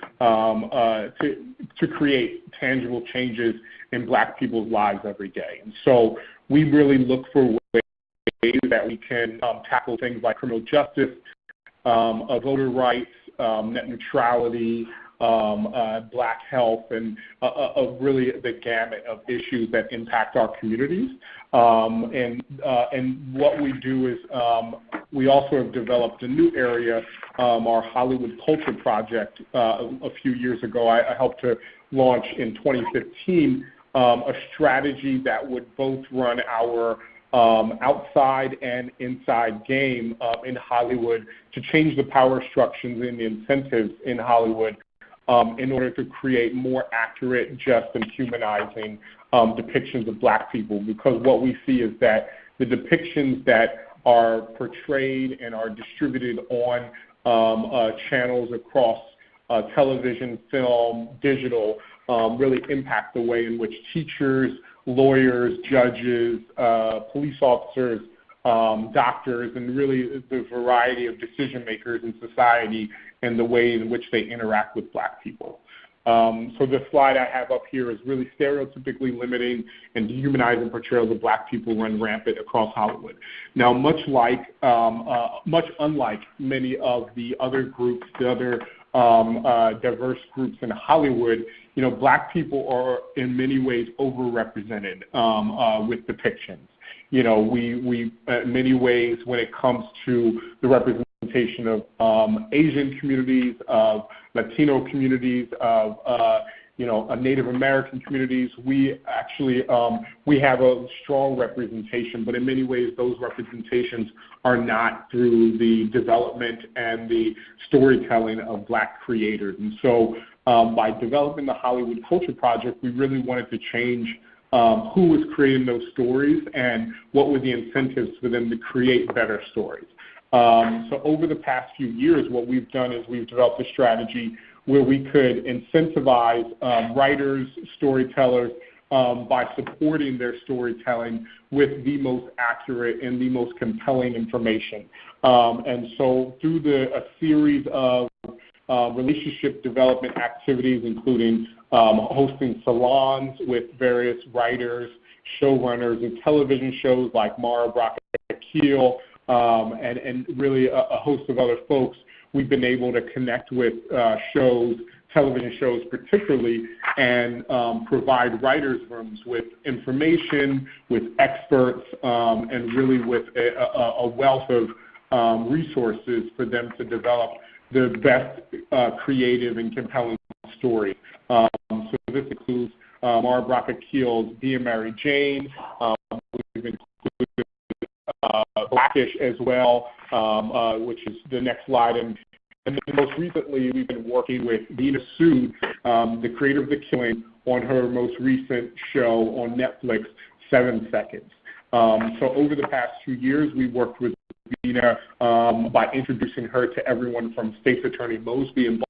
create tangible changes in Black people's lives every day. And so we really look for ways that we can tackle things like criminal justice, voter rights, net neutrality, Black health, and really the gamut of issues that impact our communities. And what we do is we also have developed a new area, our Hollywood Culture Project. A few years ago, I helped to launch in 2015 a strategy that would both run our outside and inside game in Hollywood to change the power structures and the incentives in Hollywood in order to create more accurate, just, and humanizing depictions of Black people. Because what we see is that the depictions that are portrayed and are distributed on channels across television, film, digital, really impact the way in which teachers, lawyers, judges, police officers, doctors, and really the variety of decision makers in society and the way in which they interact with Black people. So the slide I have up here is really stereotypically limiting and dehumanizing portrayals of Black people run rampant across Hollywood. Now, much unlike many of the other groups, the other diverse groups in Hollywood, Black people are in many ways overrepresented with depictions. We in many ways, when it comes to the representation of Asian communities, of Latino communities, of Native American communities, we actually we have a strong representation, but in many ways those representations are not through the development and the storytelling of Black creators. And so by developing the Hollywood Culture Project, we really wanted to change who was creating those stories and what were the incentives for them to create better stories. So over the past few years, what we've done is we've developed a strategy where we could incentivize writers, storytellers, by supporting their storytelling with the most accurate and the most compelling information. And so through a series of relationship development activities, including hosting salons with various writers, showrunners, and television shows like Mara Brock Akil, and really a host of other folks, we've been able to connect with television shows particularly, and provide writers' rooms with information, with experts, and really with a wealth of resources for them to develop the best creative and compelling story. So this includes Mara Brock Akil's Dear Mary Jane. We've included Blackish as well, which is the next slide. And then most recently, we've been working with Dina Sood, the creator of The Killing, on her most recent show on Netflix, 7 Seconds. So over the past 2 years, we worked with Dina by introducing her to everyone from State's Attorney Mosby in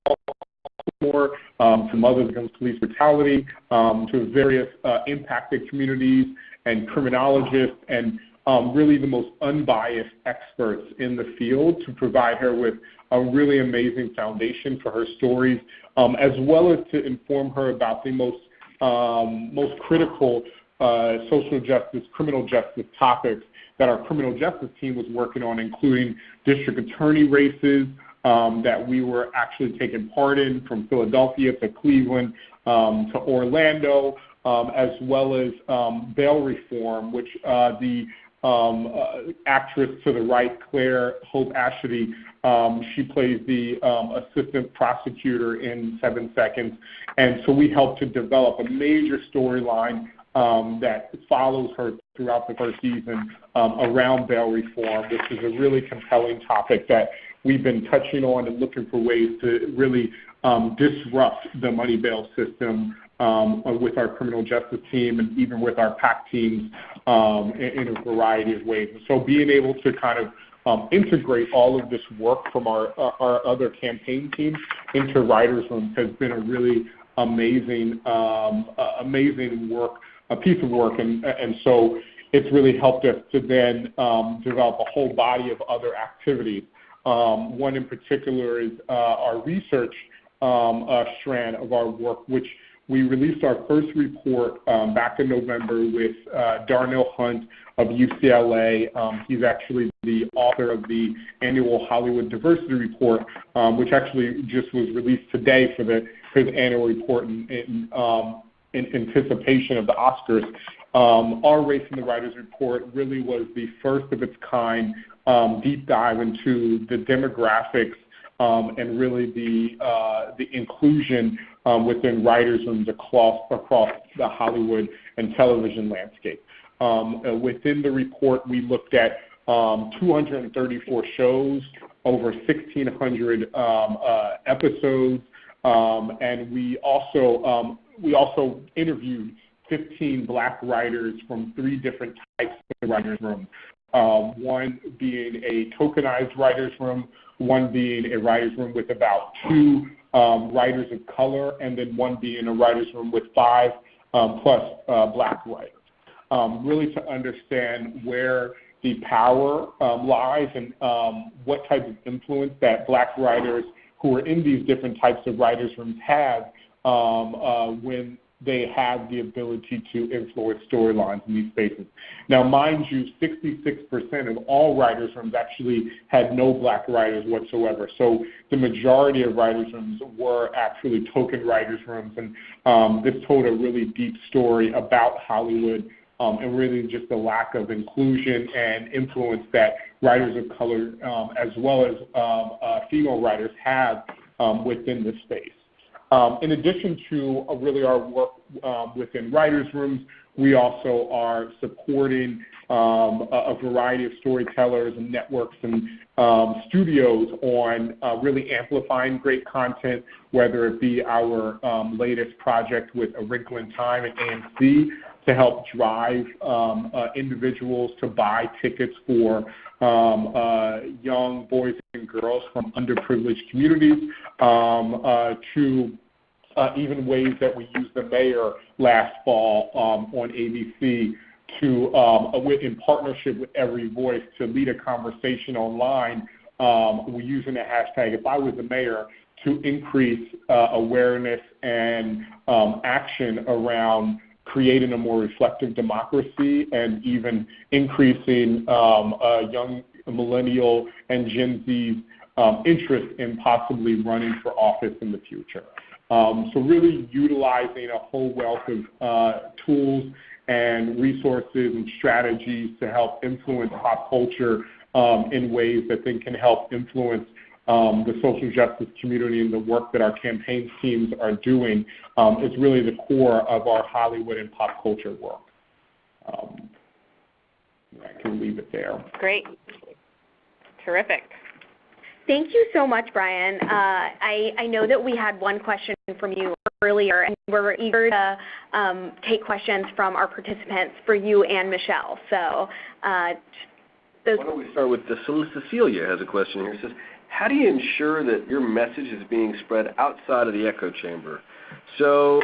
Baltimore, to Mothers Against Police Brutality, to various impacted communities and criminologists, and really the most unbiased experts in the field to provide her with a really amazing foundation for her stories, as well as to inform her about the most critical social justice, criminal justice topics that our criminal justice team was working on, including district attorney races that we were actually taking part in, from Philadelphia to Cleveland to Orlando, as well as bail reform, which the actress to the right, Claire Hope Ashity, she plays the assistant prosecutor in 7 Seconds. And so we helped to develop a major storyline that follows her throughout the first season around bail reform, which is a really compelling topic that we've been touching on and looking for ways to really disrupt the money bail system with our criminal justice team and even with our PAC teams in a variety of ways. And so being able to kind of integrate all of this work from our other campaign teams into writers' rooms has been a really amazing work, a piece of work, and so it's really helped us to then develop a whole body of other activities. One in particular is our research strand of our work, which we released our first report back in November with Darnell Hunt of UCLA. He's actually the author of the annual Hollywood Diversity Report, which actually just was released today for his annual report in anticipation of the Oscars. Our Race in the Writers Report really was the first of its kind deep dive into the demographics and really the inclusion within writers' rooms across the Hollywood and television landscape. Within the report, we looked at 234 shows, over 1,600 episodes, and we also interviewed 15 Black writers from 3 different types of writers' rooms. One being a tokenized writers' room, one being a writers' room with about 2 writers of color, and then one being a writers' room with 5 plus Black writers. Really to understand where the power lies and what type of influence that Black writers who are in these different types of writers' rooms have when they have the ability to influence storylines in these spaces. Now, mind you, 66% of all writers' rooms actually had no Black writers whatsoever. So the majority of writers' rooms were actually token writers' rooms, and this told a really deep story about Hollywood and really just the lack of inclusion and influence that writers of color as well as female writers have within the space. In addition to really our work within writers' rooms, we also are supporting a variety of storytellers and networks and studios on really amplifying great content, whether it be our latest project with A Wrinkle in Time at AMC to help drive individuals to buy tickets for young boys and girls from underprivileged communities, to even ways that we used the mayor last fall on ABC to, in partnership with Every Voice, to lead a conversation online. We're using the hashtag If I Was the Mayor to increase awareness and action around creating a more reflective democracy and even increasing young millennial and Gen Z's interest in possibly running for office in the future. So really utilizing a whole wealth of tools and resources and strategies to help influence pop culture in ways that then can help influence the social justice community and the work that our campaigns teams are doing is really the core of our Hollywood and pop culture work. I can leave it there.
Great. Terrific.
Thank you so much, Brian. I know that we had one question from you earlier, and we're eager to take questions from our participants for you and Michelle. So,
why don't we start with Cecilia has a question here. It says, how do you ensure that your message is being spread outside of the echo chamber? So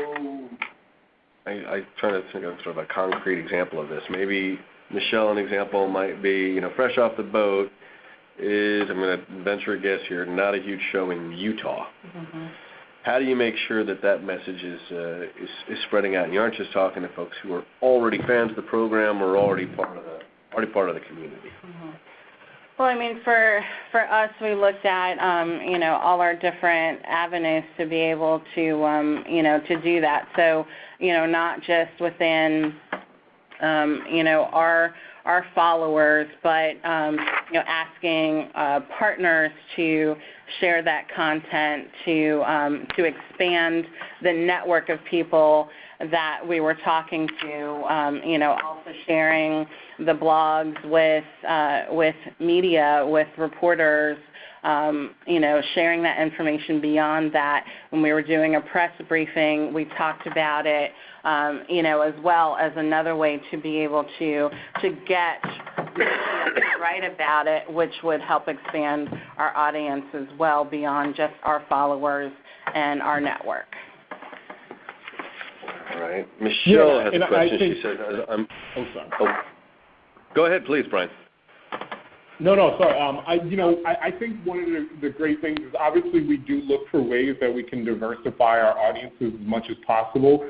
I'm trying to think of sort of a concrete example of this. Maybe, Michelle, an example might be, fresh off the boat is, I'm going to venture a guess here, not a huge show in Utah. Mm-hmm. How do you make sure that that message is spreading out? And you aren't just talking to folks who are already fans of the program or already part of the community.
Mm-hmm. Well, I mean, for us, we looked at all our different avenues to be able to to do that. So not just within our followers, but asking partners to share that content to expand the network of people that we were talking to, you know, also sharing the blogs with media, with reporters, you know, sharing that information beyond that. When we were doing a press briefing, we talked about it, you know, as well as another way to be able to get right about it, which would help expand our audience as well beyond just our followers and our network.
All right. Michelle has a question.
Think,
she says,
sorry.
Oh. Go ahead, please, Brian.
No, sorry. I think one of the great things is obviously we do look for ways that we can diversify our audiences as much as possible,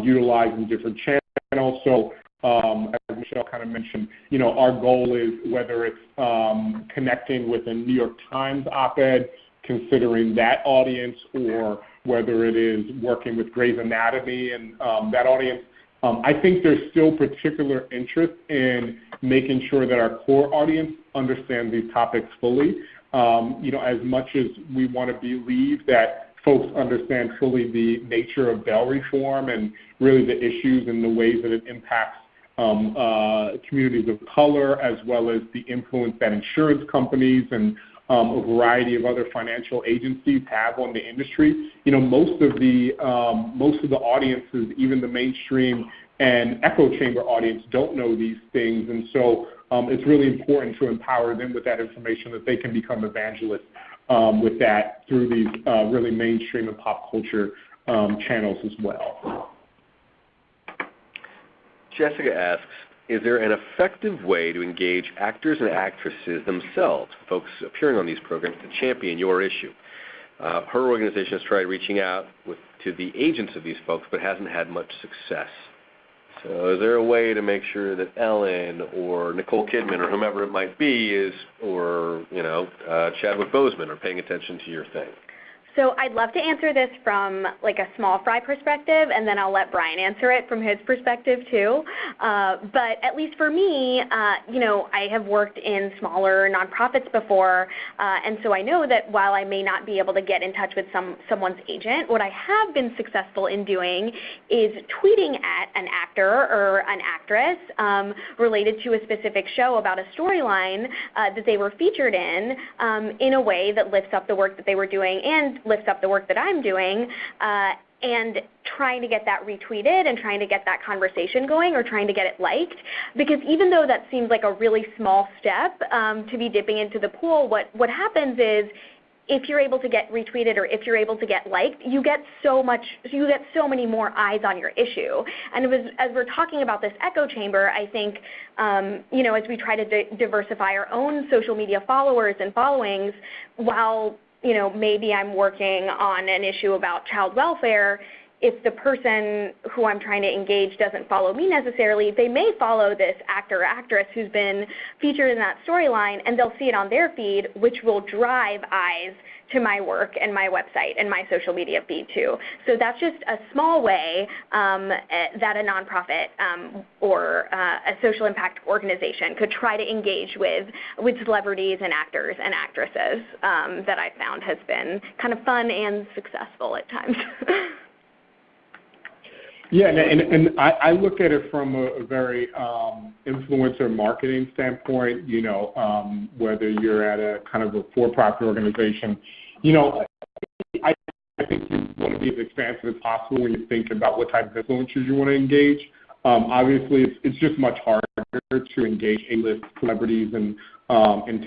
utilizing different channels. So as Michelle kind of mentioned, you know, our goal is whether it's connecting with a New York Times op-ed, considering that audience, or whether it is working with Grey's Anatomy and that audience. I think there's still particular interest in making sure that our core audience understands these topics fully. You know, as much as we want to believe that folks understand fully the nature of bail reform and really the issues and the ways that it impacts communities of color, as well as the influence that insurance companies and a variety of other financial agencies have on the industry. You know, most of the audiences, even the mainstream and echo chamber audience, don't know these things, and so it's really important to empower them with that information, that they can become evangelists with that through these really mainstream and pop culture channels as well.
Jessica asks, is there an effective way to engage actors and actresses themselves, folks appearing on these programs, to champion your issue? Her organization has tried reaching out to the agents of these folks, but hasn't had much success. So is there a way to make sure that Ellen or Nicole Kidman or whomever it might be or you know, Chadwick Boseman are paying attention to your thing?
So I'd love to answer this from like a small fry perspective, and then I'll let Brian answer it from his perspective too. But at least for me, you know, I have worked in smaller nonprofits before, and so I know that while I may not be able to get in touch with someone's agent, what I have been successful in doing is tweeting at an actor or an actress related to a specific show about a storyline that they were featured in a way that lifts up the work that they were doing and lifts up the work that I'm doing, and trying to get that retweeted and trying to get that conversation going or trying to get it liked. Because even though that seems like a really small step to be dipping into the pool, what happens is if you're able to get retweeted or if you're able to get liked, you get so many more eyes on your issue. And as we're talking about this echo chamber, I think, you know, as we try to diversify our own social media followers and followings, while you know, maybe I'm working on an issue about child welfare, if the person who I'm trying to engage doesn't follow me necessarily, they may follow this actor or actress who's been featured in that storyline, and they'll see it on their feed, which will drive eyes to my work and my website and my social media feed too. So that's just a small way that a nonprofit or a social impact organization could try to engage with celebrities and actors and actresses that I found has been kind of fun and successful at times.
Yeah, and I look at it from a very influencer marketing standpoint, you know, whether you're at a kind of a for-profit organization. You know, I think you want to be as expansive as possible when you think about what type of influencers you want to engage. Obviously, it's just much harder to engage A-list celebrities and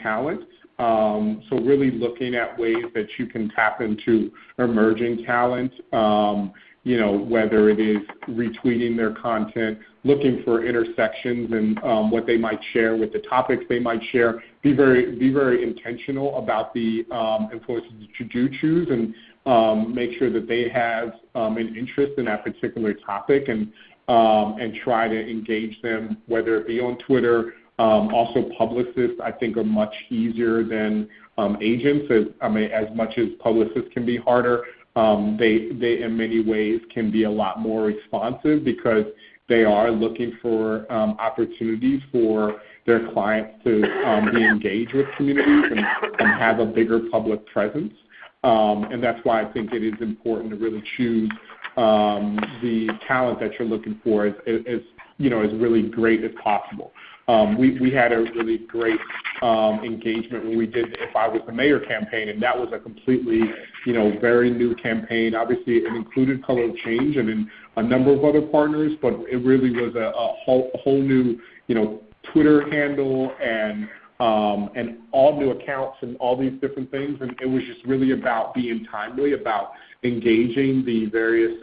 talent. So really looking at ways that you can tap into emerging talent, you know, whether it is retweeting their content, looking for intersections and what they might share with the topics they might share. Be very intentional about the influencers that you do choose, and make sure that they have an interest in that particular topic, and try to engage them, whether it be on Twitter. Also, publicists, I think, are much easier than agents. As much as publicists can be harder, they in many ways can be a lot more responsive, because they are looking for opportunities for their clients to be engaged with communities and have a bigger public presence. And that's why I think it is important to really choose the talent that you're looking for as really great as possible. We had a really great engagement when we did If I Was the Mayor campaign, and that was a completely, very new campaign. Obviously, it included Color of Change and a number of other partners, but it really was a whole new, Twitter handle and all new accounts and all these different things. And it was just really about being timely, about engaging the various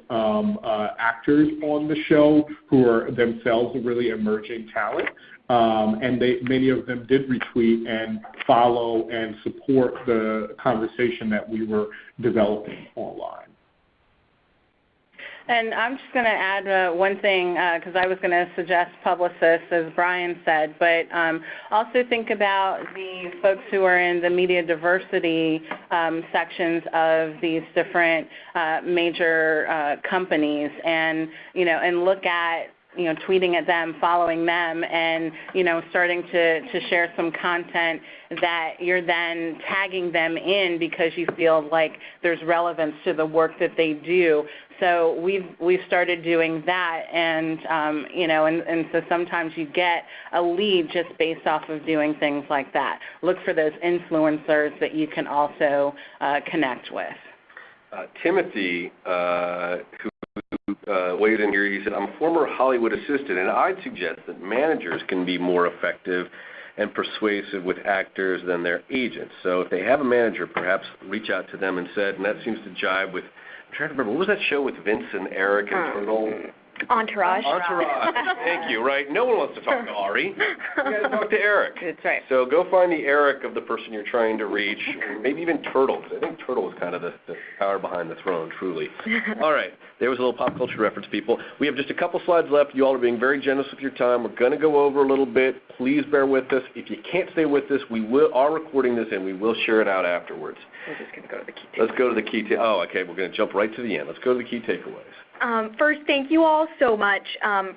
actors on the show who are themselves a really emerging talent. And many of them did retweet and follow and support the conversation that we were developing online.
And I'm just going to add one thing, because I was going to suggest publicists, as Brian said, but also think about the folks who are in the media diversity sections of these different major companies, and and look at tweeting at them, following them, and starting to share some content that you're then tagging them in because you feel like there's relevance to the work that they do. So we've started doing that, and and so sometimes you get a lead just based off of doing things like that. Look for those influencers that you can also connect with.
Timothy, who weighed in here, he said, I'm a former Hollywood assistant, and I'd suggest that managers can be more effective and persuasive with actors than their agents. So if they have a manager, perhaps reach out to them and that seems to jive with, I'm trying to remember, what was that show with Vince and Eric and Turtle?
Entourage.
Thank you, right? No one wants to talk to Ari. You got to talk to Eric.
That's right.
So go find the Eric of the person you're trying to reach, or maybe even Turtle. I think Turtle is kind of the power behind the throne, truly. All right. There was a little pop culture reference, people. We have just a couple slides left. You all are being very generous with your time. We're going to go over a little bit. Please bear with us. If you can't stay with us, we are recording this, and we will share it out afterwards.
We're just going to go to the key takeaways.
Let's go to the key okay. We're going to jump right to the end. Let's go to the key takeaways.
First, thank you all so much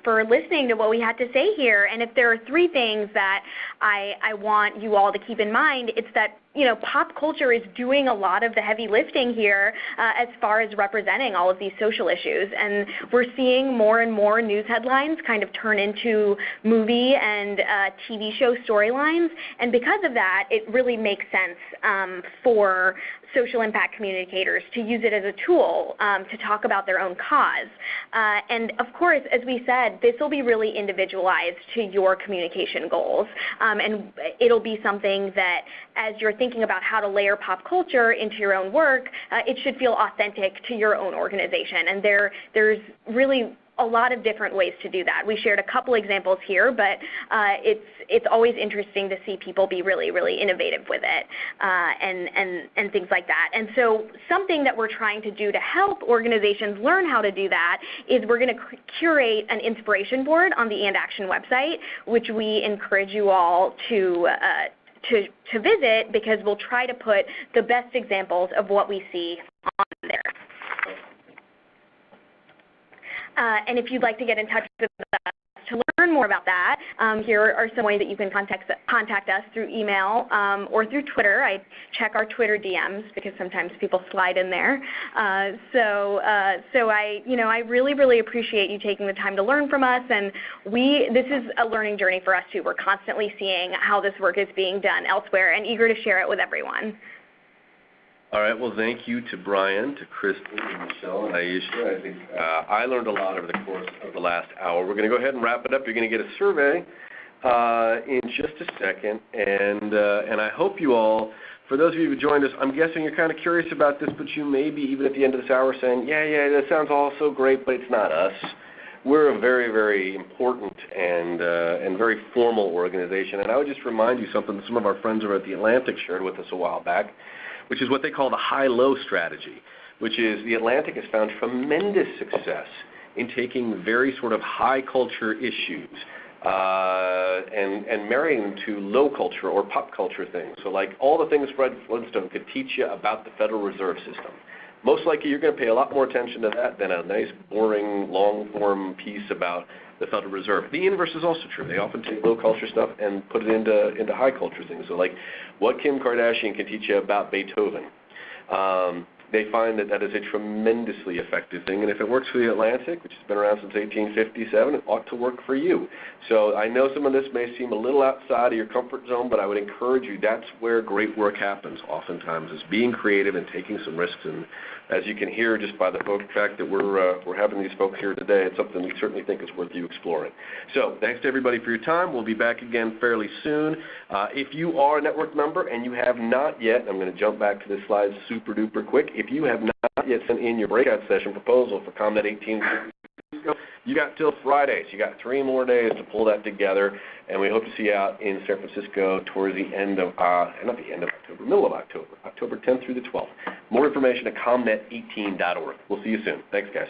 for listening to what we had to say here. And if there are three things that I want you all to keep in mind, it's that pop culture is doing a lot of the heavy lifting here as far as representing all of these social issues. And we're seeing more and more news headlines kind of turn into movie and TV show storylines. And because of that, it really makes sense for social impact communicators to use it as a tool to talk about their own cause. And of course, as we said, this will be really individualized to your communication goals. And it'll be something that as you're thinking about how to layer pop culture into your own work, it should feel authentic to your own organization. And there's really a lot of different ways to do that. We shared a couple examples here, but it's always interesting to see people be really, really innovative with it and things like that. And so something that we're trying to do to help organizations learn how to do that is we're going to curate an inspiration board on the AndACTION website, which we encourage you all to visit, because we'll try to put the best examples of what we see on there. And if you'd like to get in touch with us to learn more about that, here are some ways that you can contact us through email or through Twitter. I check our Twitter DMs because sometimes people slide in there. So I really, really appreciate you taking the time to learn from us. And this is a learning journey for us too. We're constantly seeing how this work is being done elsewhere and eager to share it with everyone.
All right. Well, thank you to Brian, to Kristen, and Michelle, and Aisha. I think I learned a lot over the course of the last hour. We're going to go ahead and wrap it up. You're going to get a survey in just a second, and I hope you all, for those of you who joined us, I'm guessing you're kind of curious about this, but you may be even at the end of this hour saying, yeah, that sounds all so great, but it's not us. We're a very, very important and very formal organization, and I would just remind you something that some of our friends over at The Atlantic shared with us a while back, which is what they call the high-low strategy, which is The Atlantic has found tremendous success in taking very sort of high culture issues and marrying them to low culture or pop culture things. So like all the things Fred Flintstone could teach you about the Federal Reserve System. most likely you're going to pay a lot more attention to that than a nice, boring, long-form piece about the Federal Reserve. The inverse is also true. They often take low culture stuff and put it into high culture things. So like what Kim Kardashian can teach you about Beethoven. They find that that is a tremendously effective thing, and if it works for the Atlantic, which has been around since 1857, it ought to work for you. So I know some of this may seem a little outside of your comfort zone, but I would encourage you, that's where great work happens oftentimes, is being creative and taking some risks. And as you can hear just by the fact that we're having these folks here today, it's something we certainly think is worth you exploring. So thanks to everybody for your time. We'll be back again fairly soon. If you are a network member and you have not yet, I'm going to jump back to this slide super duper quick. If you have not yet sent in your breakout session proposal for ComNet 18, you got till Friday, so you got 3 more days to pull that together, and we hope to see you out in San Francisco towards the end of, not the end of October, middle of October, October 10th through the 12th. More information at comnet18.org. We'll see you soon. Thanks, guys.